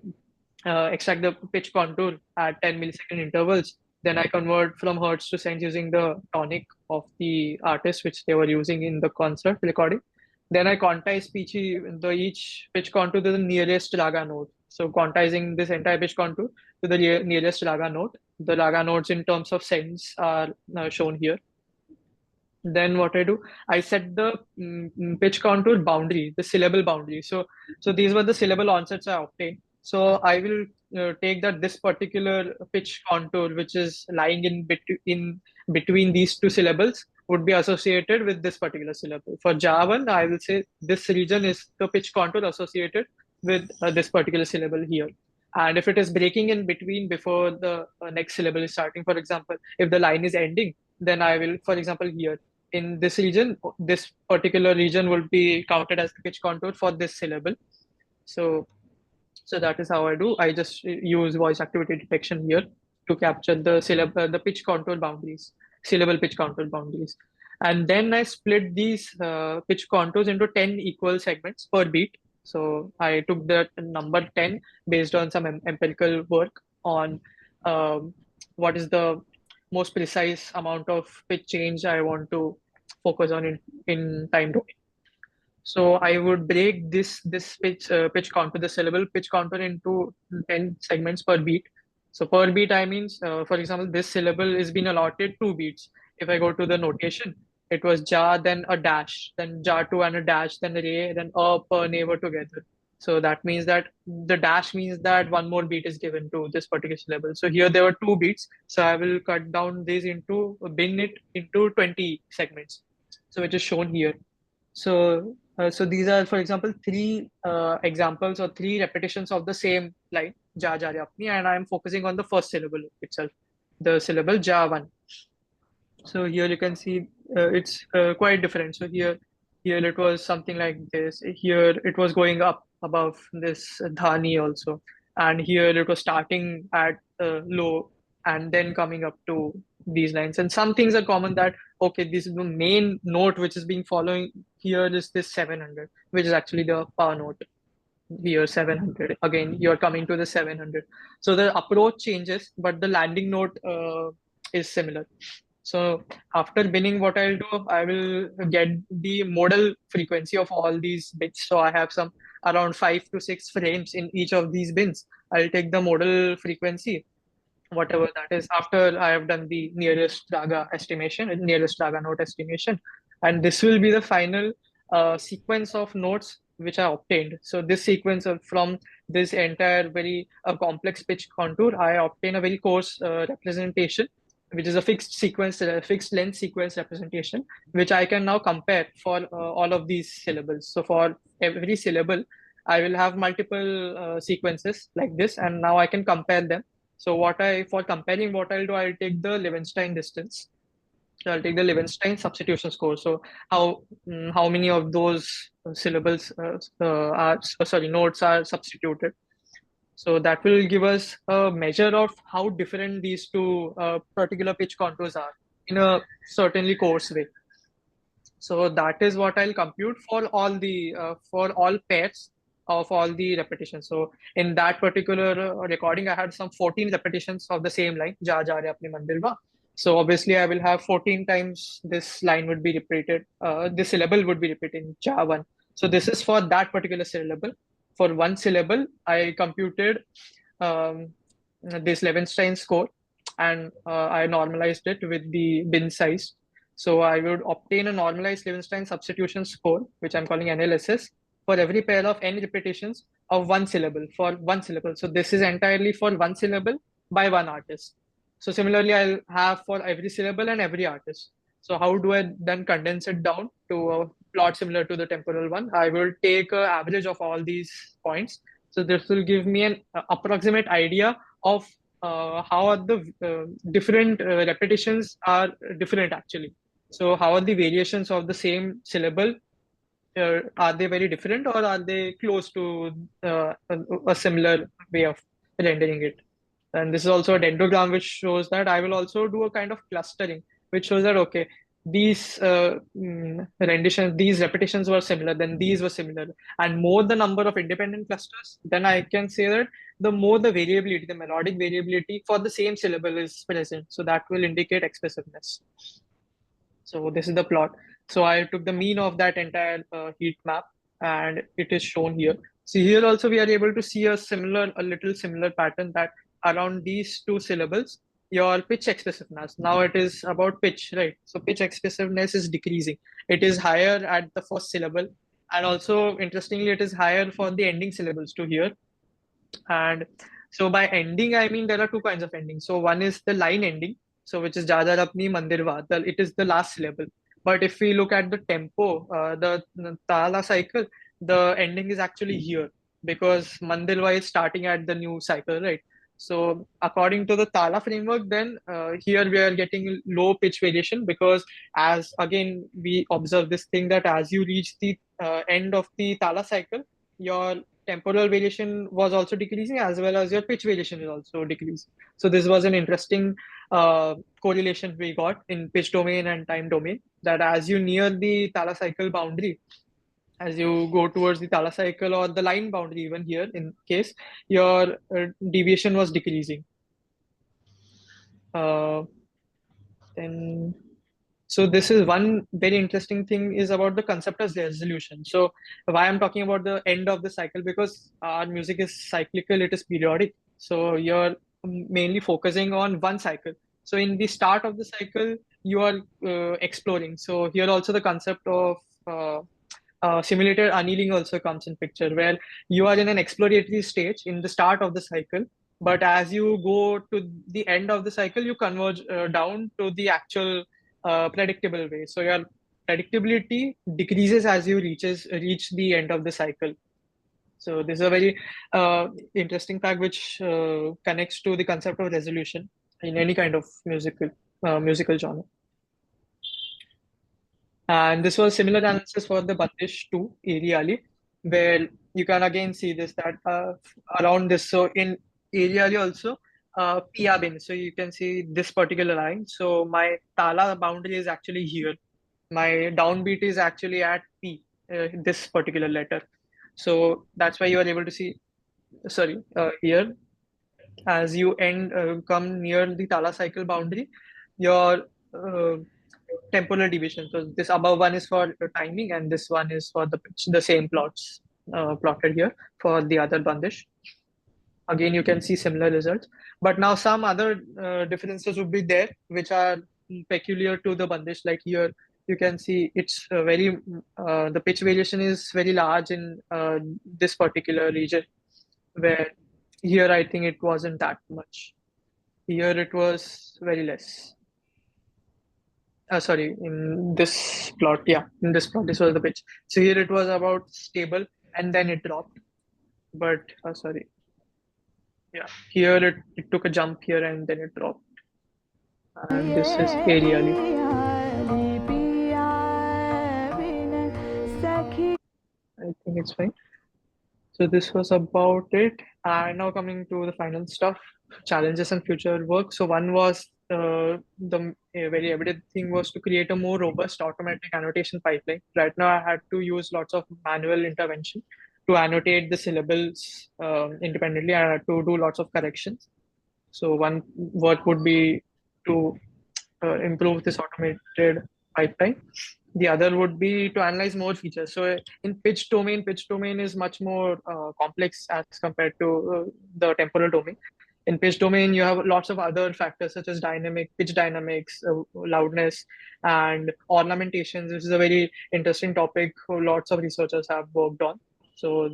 B: extract the pitch contour at 10 millisecond intervals. Then I convert from hertz to cents using the tonic of the artist, which they were using in the concert recording. Then I quantize each pitch contour to the nearest raga note. So quantizing this entire pitch contour to the nearest raga note. The raga notes in terms of cents are shown here. Then what I do, I set the pitch contour boundary, the syllable boundary. So these were the syllable onsets I obtained. So I will take that this particular pitch contour, which is lying in between these two syllables, would be associated with this particular syllable. For Javan, I will say this region is the pitch contour associated with this particular syllable here. And if it is breaking in between before the next syllable is starting, for example, if the line is ending, then I will, for example, here, in this region, this particular region will be counted as the pitch contour for this syllable. So that is how I do. I just use voice activity detection here to capture the the pitch contour boundaries, syllable pitch contour boundaries. And then I split these pitch contours into 10 equal segments per beat. So I took that number 10 based on some empirical work on what is the most precise amount of pitch change I want to focus on in time domain. So I would break this pitch contour, the syllable pitch contour, into 10 segments per beat. So per beat, I means, for example, this syllable is being allotted 2 beats. If I go to the notation, it was ja, then a dash, then ja 2 and a dash, then re, then a, per, neighbor together. So that means that the dash means that one more beat is given to this particular syllable. So here there were 2 beats. So I will cut down this bin it into 20 segments. So which is shown here. So these are, for example, 3 examples or 3 repetitions of the same line, ja, ja, apni, and I am focusing on the first syllable itself, the syllable ja 1. So here you can see it's quite different. So here it was something like this. Here it was going up above this dhani also, and here it was starting at low and then coming up to these lines. And some things are common, that okay, this is the main note which is being following here is this 700, which is actually the power note. Here 700, again you're coming to the 700. So the approach changes, but the landing note is similar. So after binning, what I'll do, I will get the modal frequency of all these bits. So I have some around 5 to 6 frames in each of these bins. I'll take the modal frequency, whatever that is, after I have done the nearest raga estimation, nearest raga note estimation. And this will be the final sequence of notes which I obtained. So this sequence from this entire very complex pitch contour, I obtain a very coarse representation, which is a fixed sequence, fixed length sequence representation, which I can now compare for all of these syllables. So for every syllable, I will have multiple sequences like this, and now I can compare them. So for comparing, what I'll do, I'll take the Levenstein distance. So I'll take the Levenstein substitution score. So how many of those syllables notes are substituted. So that will give us a measure of how different these two particular pitch contours are in a certainly coarse way. So that is what I'll compute for all pairs of all the repetitions. So in that particular recording, I had some 14 repetitions of the same line, Ja Ja Re Apne Mandir Va. So obviously I will have 14 times this line would be repeated, this syllable would be repeated in Ja 1. So this is for that particular syllable. For one syllable, I computed this Levenstein score, and I normalized it with the bin size. So I would obtain a normalized Levenstein substitution score, which I'm calling NLSS, for every pair of n repetitions of one syllable for one syllable. So this is entirely for one syllable by one artist. So similarly, I'll have for every syllable and every artist. So how do I then condense it down to a plot similar to the temporal one? I will take an average of all these points. So this will give me an approximate idea of how are the different repetitions are different actually. So how are the variations of the same syllable? Are they very different, or are they close to a similar way of rendering it? And this is also a dendrogram, which shows that I will also do a kind of clustering, which shows that, okay, these renditions, these repetitions were similar, then these were similar. And more the number of independent clusters, then I can say that the more the variability, the melodic variability for the same syllable is present. So that will indicate expressiveness. So this is the plot. So I took the mean of that entire heat map, and it is shown here. So here also we are able to see a little similar pattern, that around these two syllables, your pitch expressiveness, now it is about pitch, right? So pitch expressiveness is decreasing. It is higher at the first syllable, and also interestingly, it is higher for the ending syllables to here. And so by ending, I mean there are two kinds of ending. So one is the line ending, so which is Ja Ja Re Apni Mandir Va. It is the last syllable. But if we look at the tempo, the Tala cycle, the ending is actually here, because Mandir Va is starting at the new cycle, right? So according to the Tala framework, then here we are getting low pitch variation, because as again we observe this thing that as you reach the end of the Tala cycle, your temporal variation was also decreasing, as well as your pitch variation is also decreasing. So this was an interesting correlation we got in pitch domain and time domain, that as you near the Tala cycle boundary, as you go towards the Tala cycle or the line boundary, even here in case, your deviation was decreasing. Then so this is one very interesting thing is about the concept of resolution. So why I'm talking about the end of the cycle, because our music is cyclical, it is periodic. So you're mainly focusing on one cycle. So in the start of the cycle, you are exploring. So here also the concept of simulated annealing also comes in picture, where you are in an exploratory stage in the start of the cycle, but as you go to the end of the cycle, you converge down to the actual predictable way. So your predictability decreases as you reach the end of the cycle. So this is a very interesting fact, which connects to the concept of resolution in any kind of musical genre. And this was similar analysis for the Bandish 2 Ariali, where you can again see this, that around this. So in Ariali also, Pia bin. So you can see this particular line. So my Tala boundary is actually here. My downbeat is actually at P, this particular letter. So that's why you are able to see, here, as you come near the Tala cycle boundary, your temporal deviation. So this above one is for timing, and this one is for the pitch. The same plots plotted here for the other bandish. Again, you can see similar results, but now some other differences would be there, which are peculiar to the bandish. Like here, you can see it's the pitch variation is very large in this particular region, where here I think it wasn't that much. Here it was very less. Sorry, in this plot, yeah, in this plot, this was the pitch. So here it was about stable, and then it dropped. But sorry, yeah, here it took a jump here and then it dropped. And this is aerially. I think it's fine. So this was about it. And now coming to the final stuff, challenges and future work. So one was the very evident thing was to create a more robust automatic annotation pipeline. Right now, I had to use lots of manual intervention to annotate the syllables independently. I had to do lots of corrections. So one work would be to improve this automated pipeline. The other would be to analyze more features. So in pitch domain is much more complex as compared to the temporal domain. In pitch domain, you have lots of other factors such as pitch dynamics, loudness, and ornamentations, which is a very interesting topic lots of researchers have worked on. So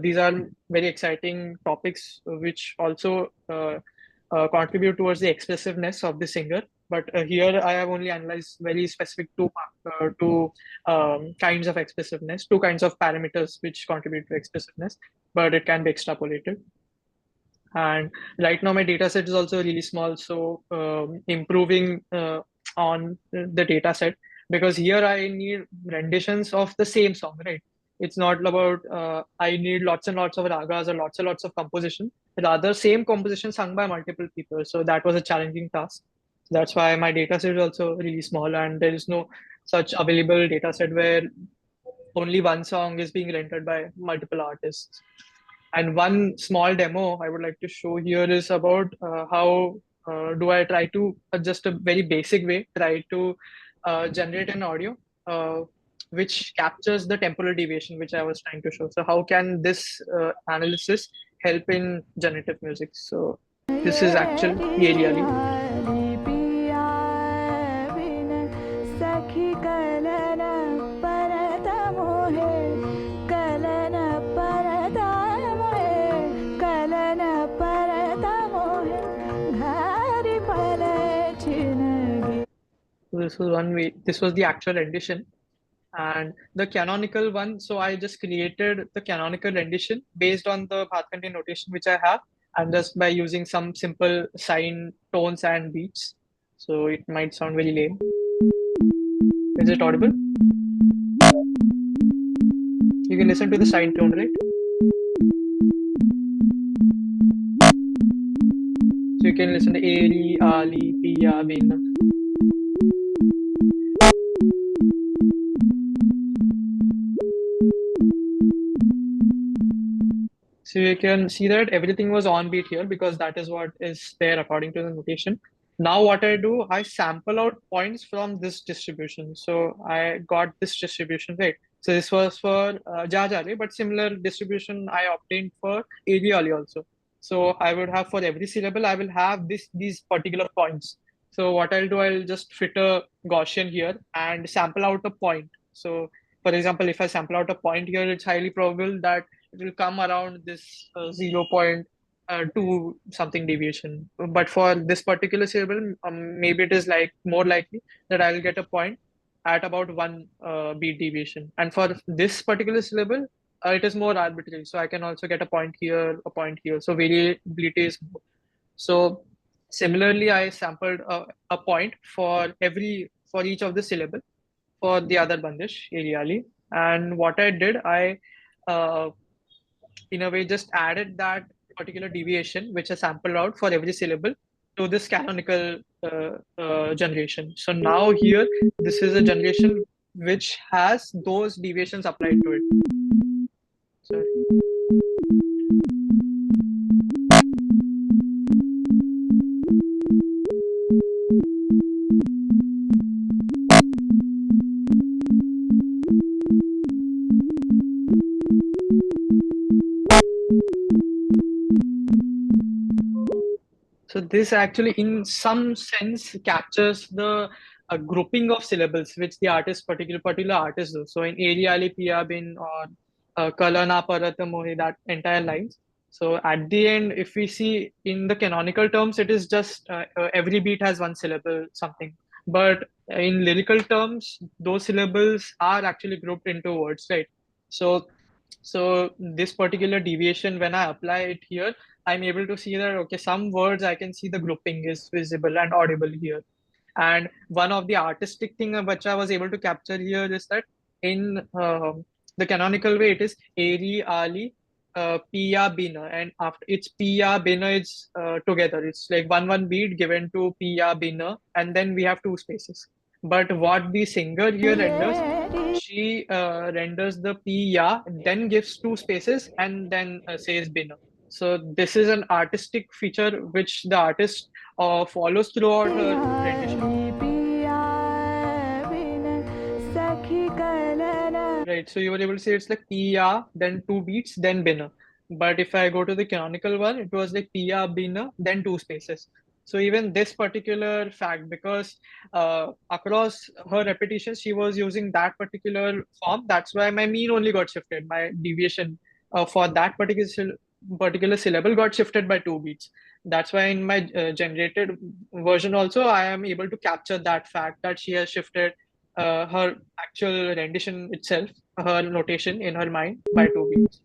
B: these are very exciting topics, which also contribute towards the expressiveness of the singer. But here I have only analyzed very specific two kinds of expressiveness, two kinds of parameters which contribute to expressiveness, but it can be extrapolated. And right now my data set is also really small, so improving on the data set, because here I need renditions of the same song, right? It's not about I need lots and lots of ragas or lots and lots of composition, rather same composition sung by multiple people. So that was a challenging task. That's why my data set is also really small, and there is no such available data set where only one song is being rendered by multiple artists. And one small demo I would like to show here is about how do I try to just a very basic way, try to generate an audio which captures the temporal deviation, which I was trying to show. So how can this analysis help in generative music? So this is actually really. This was one way. This was the actual rendition, and the canonical one. So I just created the canonical rendition based on the path content notation which I have, and just by using some simple sine tones and beats. So it might sound very lame. Is it audible? You can listen to the sine tone, right? So you can listen to Eri, Ali, Pia, Bina. So you can see that everything was on beat here because that is what is there according to the notation. Now what I do, I sample out points from this distribution. So I got this distribution, right? So this was for Jajare, but similar distribution I obtained for Ali also. So I would have for every syllable, I will have these particular points. So what I'll do, I'll just fit a Gaussian here and sample out a point. So for example, if I sample out a point here, it's highly probable that it will come around this 0.2 something deviation. But for this particular syllable, maybe it is like more likely that I will get a point at about 1 beat deviation. And for this particular syllable, it is more arbitrary. So I can also get a point here, a point here. So variability is more. So similarly, I sampled a point for each of the syllable for the other bandish, Ariali. And what I did, I in a way just added that particular deviation which I sampled out for every syllable to this canonical generation. So now here, this is a generation which has those deviations applied to it. Sorry. So this actually, in some sense, captures the grouping of syllables which the particular artist does. So in Eriali Piya Bin or Kalana Parata Mohi, that entire lines. So at the end, if we see in the canonical terms, it is just every beat has one syllable, something. But in lyrical terms, those syllables are actually grouped into words, right? So this particular deviation, when I apply it here, I'm able to see that, okay, some words I can see the grouping is visible and audible here. And one of the artistic thing which I was able to capture here is that in the canonical way, it is Eri, Ali, Piya, Bina. And after it's Piya, Bina, it's together. It's like one beat given to Piya, Bina, and then we have two spaces. But what the singer here renders, she renders the Piya, then gives two spaces, and then says Bina. So this is an artistic feature which the artist follows throughout her rendition. Right, so you were able to say it's like Piya, then two beats, then Bina. But if I go to the canonical one, it was like Piya, Bina, then two spaces. So even this particular fact, because across her repetitions, she was using that particular form. That's why my mean only got shifted. My deviation for that particular syllable got shifted by two beats. That's why in my generated version also, I am able to capture that fact that she has shifted her actual rendition itself, her notation in her mind by two beats.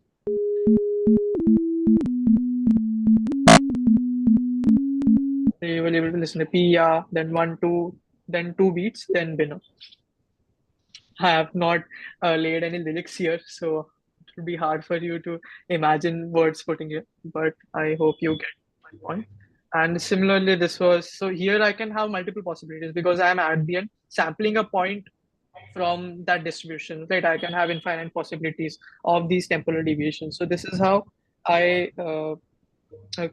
B: So you will be able to listen to Piya, then 1, 2, then two beats, then Bina. I have not laid any lyrics here, so it will be hard for you to imagine words putting here, but I hope you get my point. And similarly, this was, so here I can have multiple possibilities because I am at the end sampling a point from that distribution, right? I can have infinite possibilities of these temporal deviations. So this is how I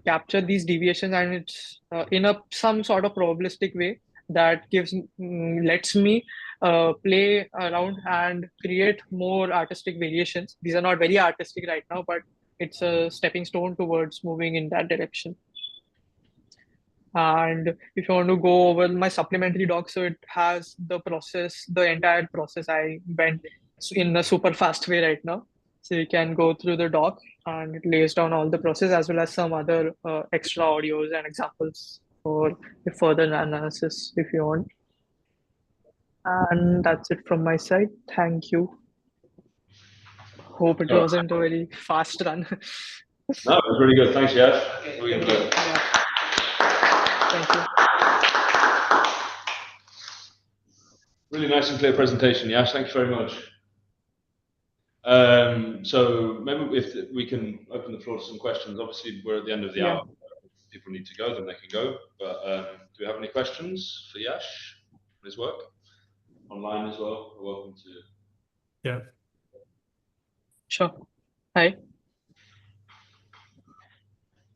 B: capture these deviations, and it's in some sort of probabilistic way that lets me play around and create more artistic variations. These are not very artistic right now, but it's a stepping stone towards moving in that direction. And if you want to go over my supplementary doc, so it has the entire process. I went in a super fast way right now. So you can go through the doc and it lays down all the process as well as some other extra audios and examples for further analysis if you want. And that's it from my side. Thank you. Hope it wasn't a very fast run.
A: No, it was really good. Thanks, Yash. Really good.
B: Yeah. Thank you.
A: Really nice and clear presentation, Yash. Thank you very much. So maybe if we can open the floor to some questions. Obviously, we're at the end of the hour. If people need to go, then they can go. But do we have any questions for Yash on his work? Online as well. You're welcome to.
E: Yeah.
B: Sure. Hi.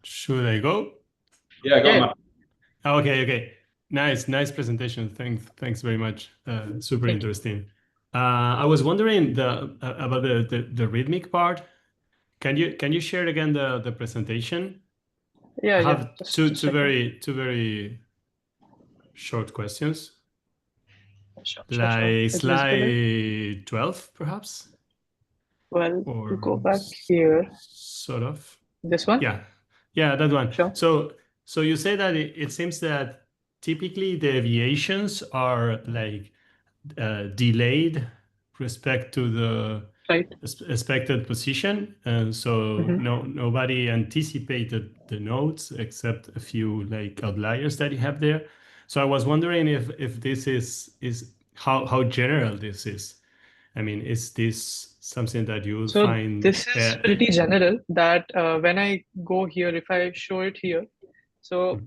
E: Should I go?
A: Yeah, go
B: Yeah.
A: on.
E: Okay. Nice presentation. Thanks very much. Super
B: Thank you.
E: interesting. I was wondering about the rhythmic part. Can you share again the presentation?
B: Yeah.
E: I have
B: Just
E: two
B: a second.
E: very short questions.
B: Sure.
E: Like
B: It's visible.
E: slide 12, perhaps,
B: Well,
E: or
B: to go back here,
E: sort of.
B: this one?
E: Yeah, that one.
B: Sure.
E: So you say that it seems that typically the deviations are like delayed respect to the
B: Right.
E: expected position, and so
B: Mhm.
E: nobody anticipated the notes except a few like outliers that you have there. So I was wondering if this is how general this is. I mean, is this something that you would
B: So
E: find?
B: this is pretty general that when I go here, if I show it here, so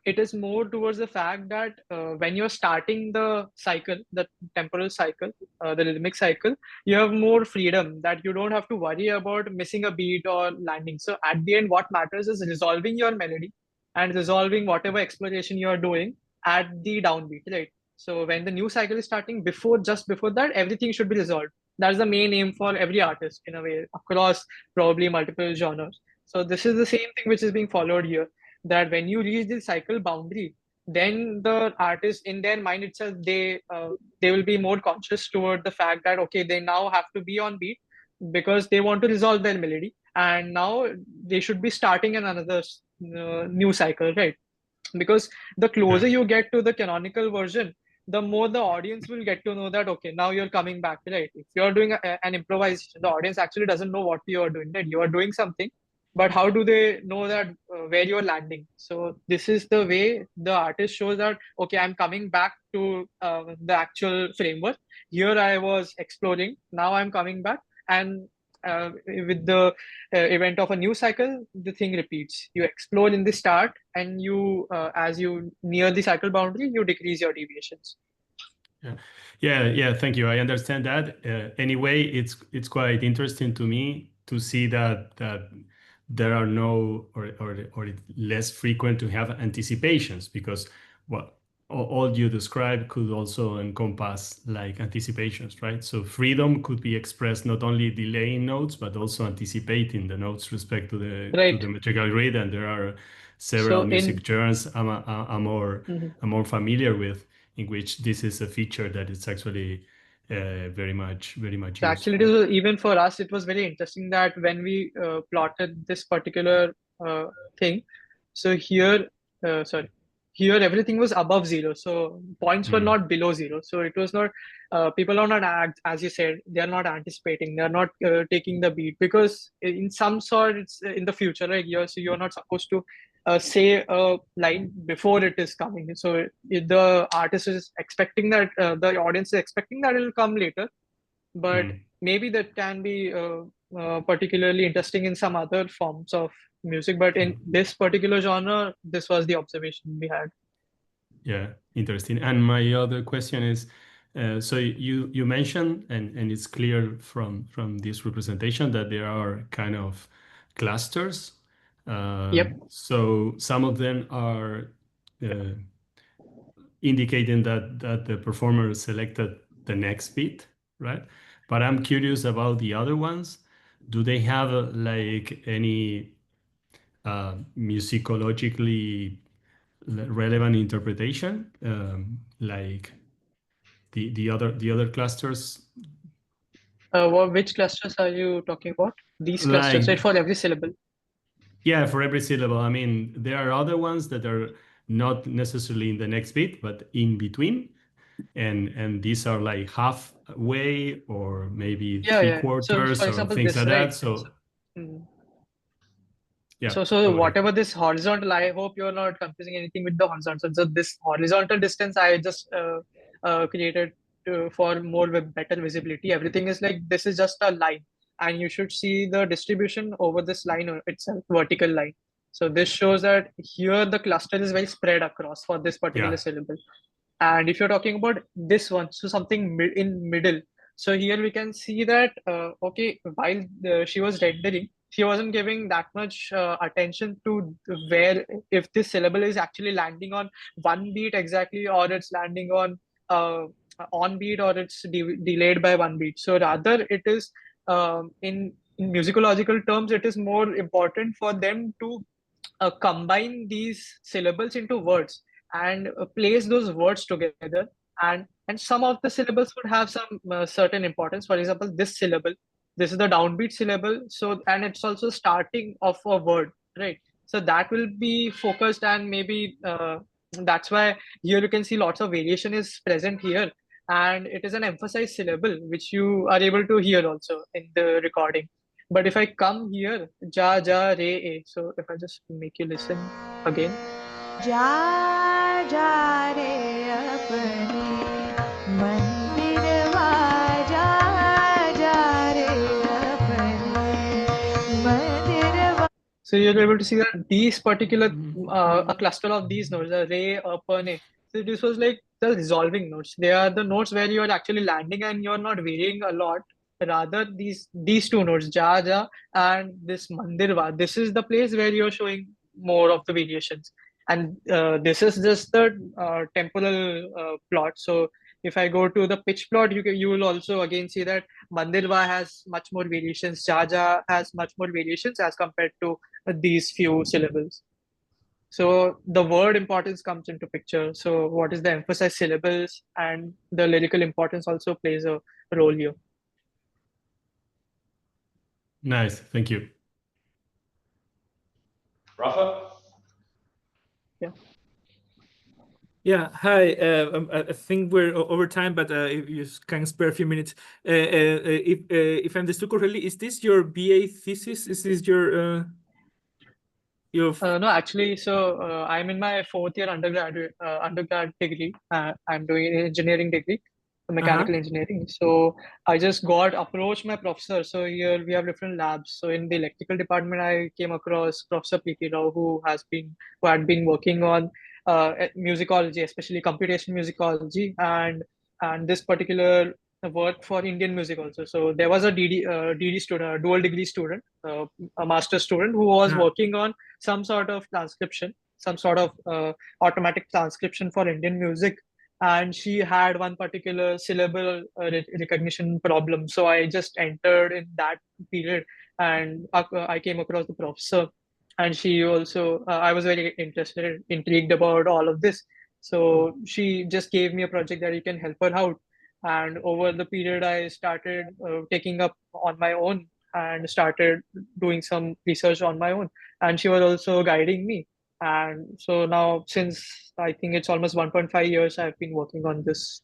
B: it is more towards the fact that when you're starting the cycle, the temporal cycle, the rhythmic cycle, you have more freedom that you don't have to worry about missing a beat or landing. So at the end, what matters is resolving your melody and resolving whatever exploration you're doing at the downbeat, right? So when the new cycle is starting, just before that, everything should be resolved. That's the main aim for every artist in a way across probably multiple genres. So this is the same thing which is being followed here. that when you reach the cycle boundary, then the artist in their mind itself, they will be more conscious toward the fact that okay, they now have to be on beat because they want to resolve their melody, and now they should be starting in another new cycle, right? Because the closer you get to the canonical version, the more the audience will get to know that okay, now you're coming back, right? If you're doing an improvisation, the audience actually doesn't know what you are doing, right? You are doing something, but how do they know that where you're landing? So this is the way the artist shows that okay, I'm coming back to the actual framework. Here I was exploring, now I'm coming back, and with the event of a new cycle, the thing repeats. You explore in the start, and you as you near the cycle boundary, you decrease your deviations.
E: Yeah. Thank you. I understand that. Anyway, it's quite interesting to me to see that there are no or less frequent to have anticipations, because all you described could also encompass like anticipations, right? So freedom could be expressed not only delaying notes, but also anticipating the notes respect to the metrical grid. And there are several music genres I'm more familiar with, in which this is a feature that is actually very much used.
B: Actually, it was, even for us, it was very interesting that when we plotted this particular thing, so here, here everything was above zero, so points were not below zero. So it was not, people are not, as you said, they are not anticipating, they are not taking the beat, because in some sort it's in the future, right? So you're not supposed to say a line before it is coming. So if the artist is expecting that, the audience is expecting that it will come later, but maybe that can be particularly interesting in some other forms of music. But in this particular genre, this was the observation we had.
E: Yeah, interesting. And my other question is, so you mentioned, and it's clear from this representation that there are kind of clusters.
B: Yep.
E: So some of them are indicating that the performer selected the next beat, right? But I'm curious about the other ones. Do they have like any musicologically relevant interpretation, like the other clusters?
B: Which clusters are you talking about? These clusters, right? For every syllable.
E: Yeah, for every syllable. I mean, there are other ones that are not necessarily in the next beat, but in between. And these are like halfway or maybe three quarters, so, for example, or things like that. So yeah.
B: So whatever this horizontal, I hope you're not confusing anything with the horizontal. So this horizontal distance I just created for more better visibility. Everything is like, this is just a line, and you should see the distribution over this line itself, vertical line. So this shows that here the cluster is very spread across for this particular syllable. And if you're talking about this one, so something in middle. So here we can see that, okay, while she was rendering, she wasn't giving that much attention to where, if this syllable is actually landing on one beat exactly, or it's landing on beat, or it's delayed by one beat. So rather it is, in musicological terms, it is more important for them to combine these syllables into words and place those words together, and some of the syllables would have some certain importance. For example, this syllable, this is the downbeat syllable, so, and it's also starting of a word, right? So that will be focused, and maybe that's why here you can see lots of variation is present here, and it is an emphasized syllable which you are able to hear also in the recording. But if I come here, ja, ja, re, a. So if I just make you listen again.
D: Ja, ja, re, apne mandir va, ja, ja, re, apne mandir va.
B: So you're able to see that these particular, a cluster of these notes, the re, apne. So this was like the resolving notes. They are the notes where you are actually landing and you're not varying a lot. Rather, these two notes, ja, ja, and this mandirva, this is the place where you're showing more of the variations. And this is just the temporal plot. So if I go to the pitch plot, you will also again see that mandirva has much more variations, ja, ja has much more variations as compared to these few syllables. So the word importance comes into picture. So what is the emphasized syllables, and the lyrical importance also plays a role here.
E: Nice, thank you.
A: Rafa?
F: Yeah, hi. I think we're over time, but if you can spare a few minutes. If I understood correctly, is this your BA thesis? Is this your
B: No, actually, so I'm in my 4th year undergrad degree. I'm doing an engineering degree, mechanical engineering. So I just got approached my professor. So here we have different labs. So in the electrical department, I came across Professor P.T. Rao, who had been working on musicology, especially computational musicology, and this particular work for Indian music also. So there was a DD student, a dual degree student, a master's student who was working on some sort of transcription, some sort of automatic transcription for Indian music. And she had one particular syllable recognition problem. So I just entered in that period, and I came across the professor. And she also, I was very interested, intrigued about all of this. So she just gave me a project that you can help her out. And over the period, I started taking up on my own and started doing some research on my own. And she was also guiding me. And so now, since I think it's almost 1.5 years, I've been working on this,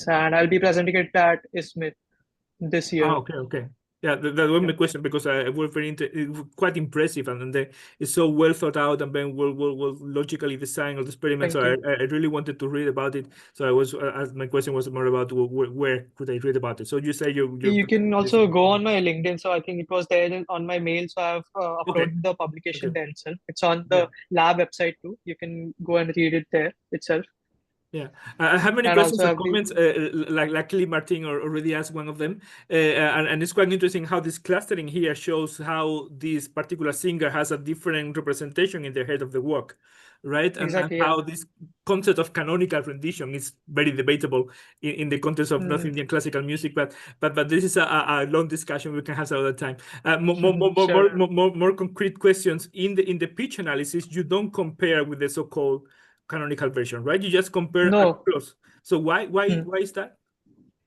B: and I'll be presenting it at ISMIT this year.
F: Okay. Yeah, that was my question, because it was quite impressive, and then it's so well thought out and then well logically designed, all the experiments. So I really wanted to read about it. So I was my question was more about where could I read about it. So you say you
B: can also go on my LinkedIn. So I think it was there on my mail. So I've uploaded the publication there itself. It's on the lab website too. You can go and read it there itself.
F: Yeah, I have many questions and comments. Luckily, Martin already asked one of them, and it's quite interesting how this clustering here shows how this particular singer has a different representation in the head of the work, right?
B: Exactly,
F: and how this concept of canonical rendition is very debatable in the context of North Indian classical music, but this is a long discussion we can have some other time. More concrete questions in the pitch analysis. You don't compare with the so-called canonical version, right? You just compare across. So why is that?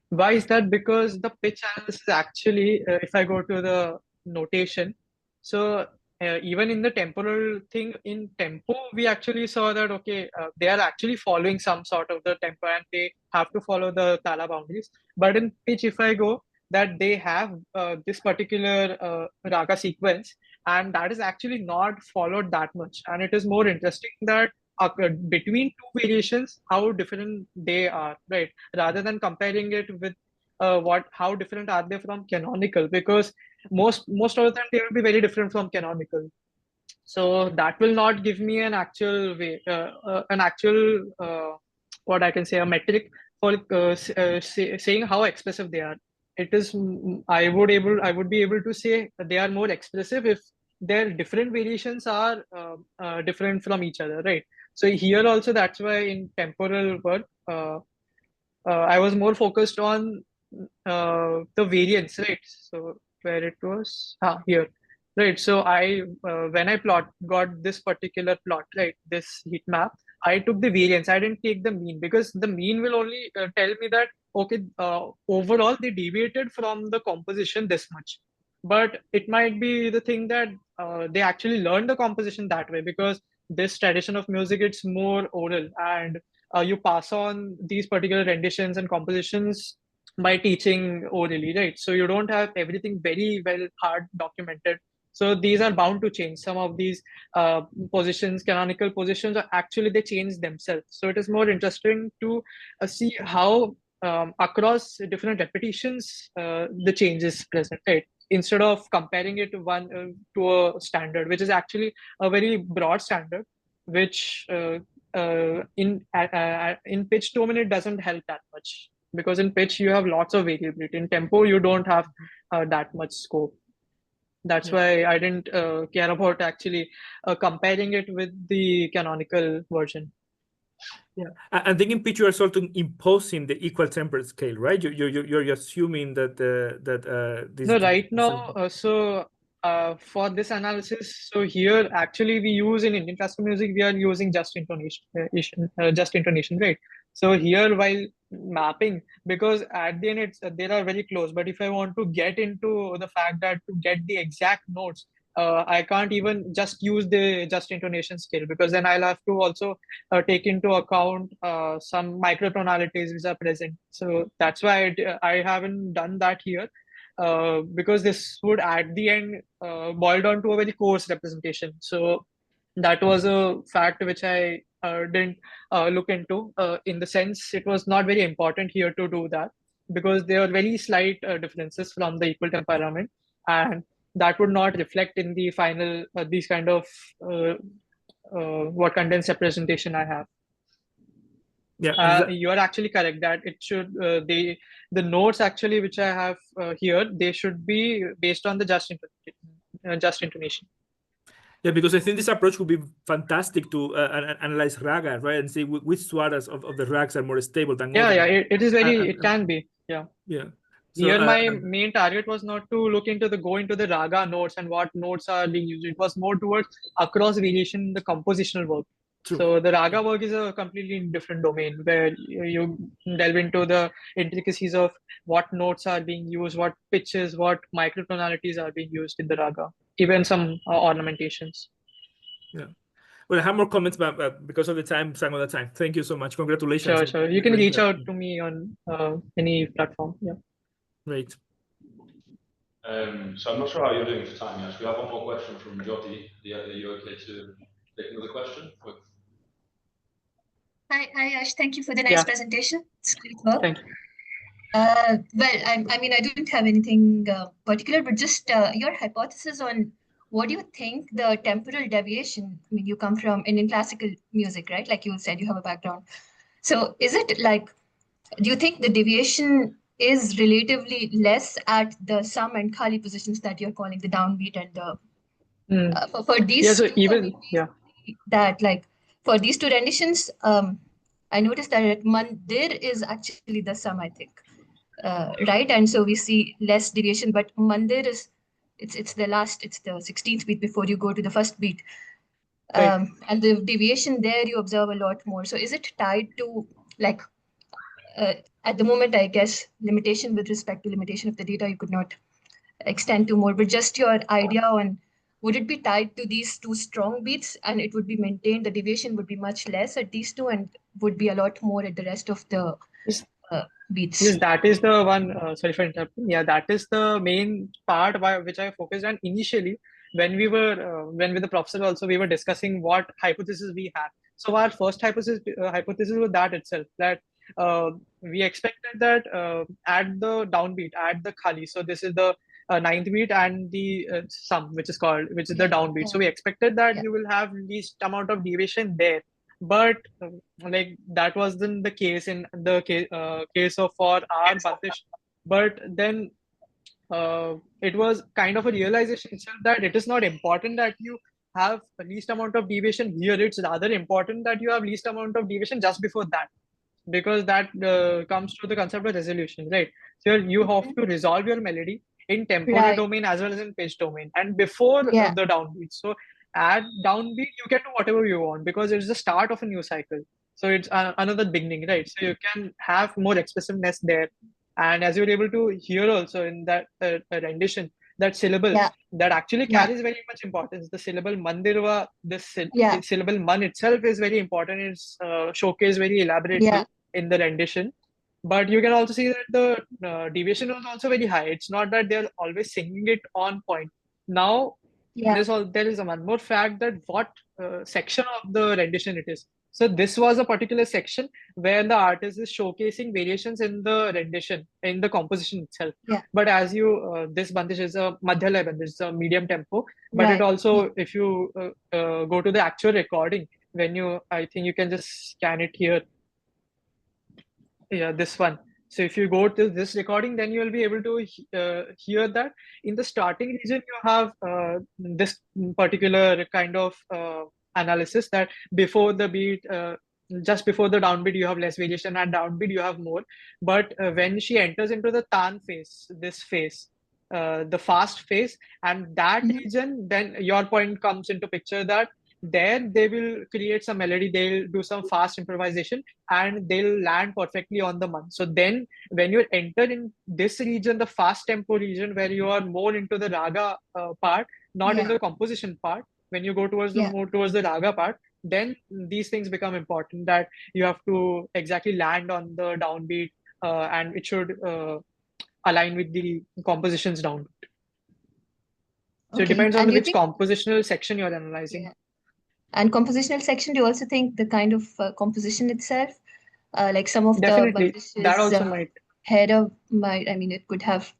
B: Why is that? Because the pitch analysis actually, if I go to the notation, so even in the temporal thing, in tempo, we actually saw that, okay, they are actually following some sort of the tempo and they have to follow the tala boundaries. But in pitch, if I go, that they have this particular raga sequence, and that is actually not followed that much. And it is more interesting that between two variations, how different they are, right? Rather than comparing it with how different are they from canonical, because most of the time they will be very different from canonical. So that will not give me an actual way, what I can say, a metric for saying how expressive they are. It is, I would be able to say they are more expressive if their different variations are different from each other, right? So here also, that's why in temporal work, I was more focused on the variance, right? So where it was, here, right? So I, when I got this particular plot, right, this heat map, I took the variance. I didn't take the mean, because the mean will only tell me that, okay, overall they deviated from the composition this much. But it might be the thing that they actually learned the composition that way, because this tradition of music, it's more oral, and you pass on these particular renditions and compositions by teaching orally, right? So you don't have everything very well hard documented. So these are bound to change. Some of these positions, canonical positions, are actually they change themselves. So it is more interesting to see how across different repetitions the change is present, right? Instead of comparing it to a standard, which is actually a very broad standard, which in pitch domain it doesn't help that much, because in pitch you have lots of variability. In tempo you don't have that much scope. That's why I didn't care about actually comparing it with the canonical version.
F: Yeah, and then in pitch you are sort of imposing the equal tempered scale, right? You're assuming that this.
B: No, right now, so for this analysis, so here actually we use in Indian classical music, we are using just intonation, right? So here while mapping, because at the end they are very close, but if I want to get into the fact that to get the exact notes, I can't even just use the just intonation scale, because then I'll have to also take into account some microtonalities which are present. So that's why I haven't done that here. Because this would at the end boil down to a very coarse representation. So that was a fact which I didn't look into. In the sense, it was not very important here to do that, because there are very slight differences from the equal temperament, and that would not reflect in the final these kind of what condensed representation I have.
F: Yeah,
B: you are actually correct that it should the notes actually which I have here, they should be based on the just intonation.
F: Yeah, because I think this approach would be fantastic to analyze raga, right, and see which swaras of the rags are more stable than others.
B: It is very it can be. Yeah. So, here my main target was not to look into go into the raga notes and what notes are being used. It was more towards across variation in the compositional work. True. So the raga work is a completely different domain where you delve into the intricacies of what notes are being used, what pitches, what microtonalities are being used in the raga, even some ornamentations.
F: Yeah. Well, I have more comments, but because of the time, some other time. Thank you so much. Congratulations.
B: Sure. You can reach out to me on any platform. Yeah.
F: Great.
A: So I'm not sure how you're doing for time, Yash. We have one more question from Jyoti. Are you okay to take another question?
G: Hi, Yash. Thank you for the nice presentation. It's great work.
B: Thank you.
G: Well, I mean, I don't have anything particular, but just your hypothesis on what do you think the temporal deviation, I mean, you come from Indian classical music, right? Like you said, you have a background. So is it like, do you think the deviation is relatively less at the sum and khali positions that you're calling the downbeat and the, for these two, that like, for these two renditions, I noticed that mandir is actually the sum, I think. Right, and so we see less deviation, but mandir is it's the 16th beat before you go to the first beat, and the deviation there you observe a lot more. So is it tied to like at the moment, I guess, limitation with respect to limitation of the data you could not extend to more, but just your idea on would it be tied to these two strong beats and it would be maintained, the deviation would be much less at these two and would be a lot more at the rest of the beats?
B: Yes, that is the one, sorry for interrupting. Yeah, that is the main part by which I focused on initially when we were, when with the professor also, we were discussing what hypothesis we had. So our first hypothesis was that itself, that we expected that at the downbeat, at the khali, so this is the ninth beat and the sum, which is the downbeat. So we expected that you will have least amount of deviation there. But like that wasn't the case in the case of for our Bandish. But then it was kind of a realization itself that it is not important that you have the least amount of deviation here. It's rather important that you have least amount of deviation just before that, because that comes to the concept of resolution, right? So you have to resolve your melody in temporal domain as well as in pitch domain, and before the downbeat. So at downbeat you can do whatever you want because it's the start of a new cycle, so it's another beginning, right? So you can have more expressiveness there, and as you're able to hear also in that rendition, that syllable that actually carries very much importance. The syllable mandirva, this syllable man itself is very important. It's showcased very elaborately in the rendition. But you can also see that the deviation was also very high. It's not that they're always singing it on point. Now, there is one more fact that what section of the rendition it is. So this was a particular section where the artist is showcasing variations in the rendition, in the composition itself. But as you, this bandish is a madhyalaya bandish, it's a medium tempo. But it also, if you go to the actual recording, I think you can just scan it here. Yeah, this one. So if you go to this recording, then you will be able to hear that in the starting region, you have this particular kind of analysis that before the beat, just before the downbeat, you have less variation, and downbeat you have more. But when she enters into the tan phase, this phase, the fast phase, and that region, then your point comes into picture that there they will create some melody, they'll do some fast improvisation, and they'll land perfectly on the month. So then when you enter in this region, the fast tempo region, where you are more into the raga part, not in the composition part, when you go towards the more towards the raga part, then these things become important, that you have to exactly land on the downbeat, and it should align with the compositions downbeat. So it depends on which compositional section you're analyzing.
G: And compositional section, do you also think the kind of composition itself, like some of
B: Definitely,
G: the
B: that also might.
G: header might, I mean, it could have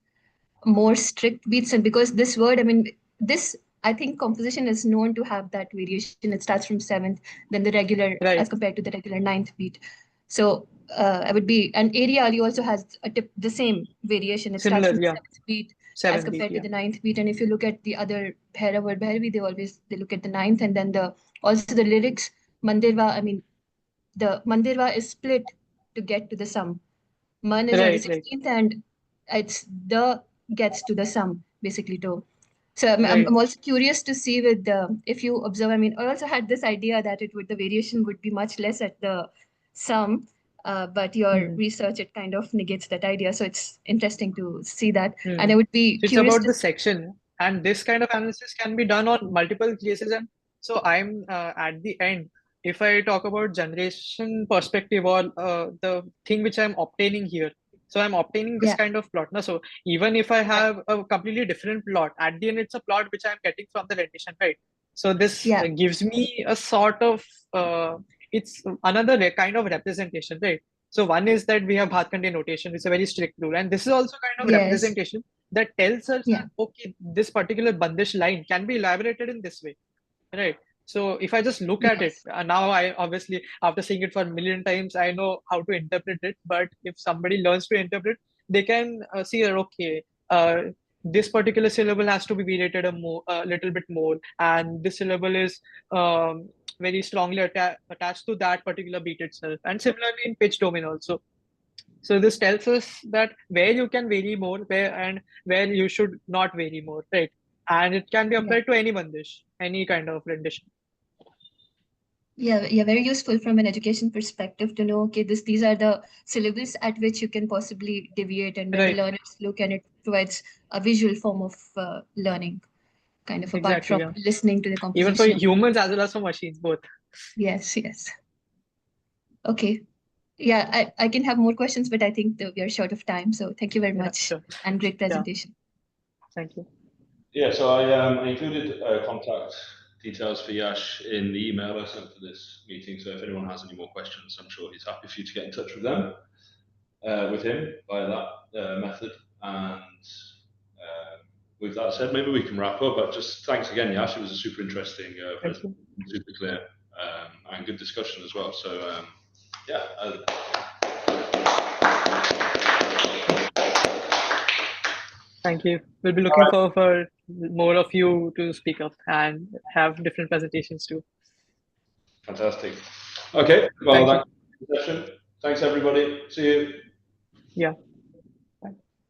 G: more strict beats, and because this word, I mean, this, I think composition is known to have that variation. It starts from 7th, then the regular, as compared to the regular 9th beat. So I would be, and area ali also has the same variation. It starts from 7th beat as compared to the 9th beat. And if you look at the other Bhaira word Bhairavi, they look at the 9th, and then also the lyrics, Mandirva, I mean, the Mandirva is split to get to the sum. Man is on the 16th, and it's the gets to the sum, basically, too. So I'm also curious to see with if you observe, I mean, I also had this idea that the variation would be much less at the sum, but your research, it kind of negates that idea. So it's interesting to see that. And I would be
B: It's
G: curious
B: about the section, and this kind of analysis can be done on multiple cases. And so I'm at the end, if I talk about generation perspective, or the thing which I'm obtaining here, so I'm obtaining this kind of plot. Now, so even if I have a completely different plot, at the end, it's a plot which I'm getting from the rendition, right? So this gives me a sort of, it's another kind of representation, right? So one is that we have Bhake notation, it's a very strict rule. And this is also kind of representation that tells us, okay, this particular bandish line can be elaborated in this way, right? So if I just look at it, now I obviously, after seeing it for a million times, I know how to interpret it. But if somebody learns to interpret, they can see that, okay, this particular syllable has to be rated a little bit more, and this syllable is very strongly attached to that particular beat itself. And similarly in pitch domain also. So this tells us that where you can vary more, where you should not vary more, right? And it can be applied to any bandish, any kind of rendition.
G: Yeah, very useful from an education perspective to know, okay, these are the syllables at which you can possibly deviate, and when the learners look, and it provides a visual form of learning, kind of apart from listening to the composition.
B: Even for humans as well as for machines, both.
G: Yes. Okay. Yeah, I can have more questions, but I think we are short of time. So thank you very much, and great presentation.
B: Thank you.
A: Yeah, so I included contact details for Yash in the email I sent for this meeting. So if anyone has any more questions, I'm sure he's happy for you to get in touch with them, with him via that method. And with that said, maybe we can wrap up. But just thanks again, Yash. It was a super interesting presentation, super clear, and good discussion as well. So yeah.
B: Thank you. We'll be looking forward for more of you to speak up and have different presentations too.
A: Fantastic. Okay. Well, that's the session. Thanks, everybody. See you.
B: Yeah.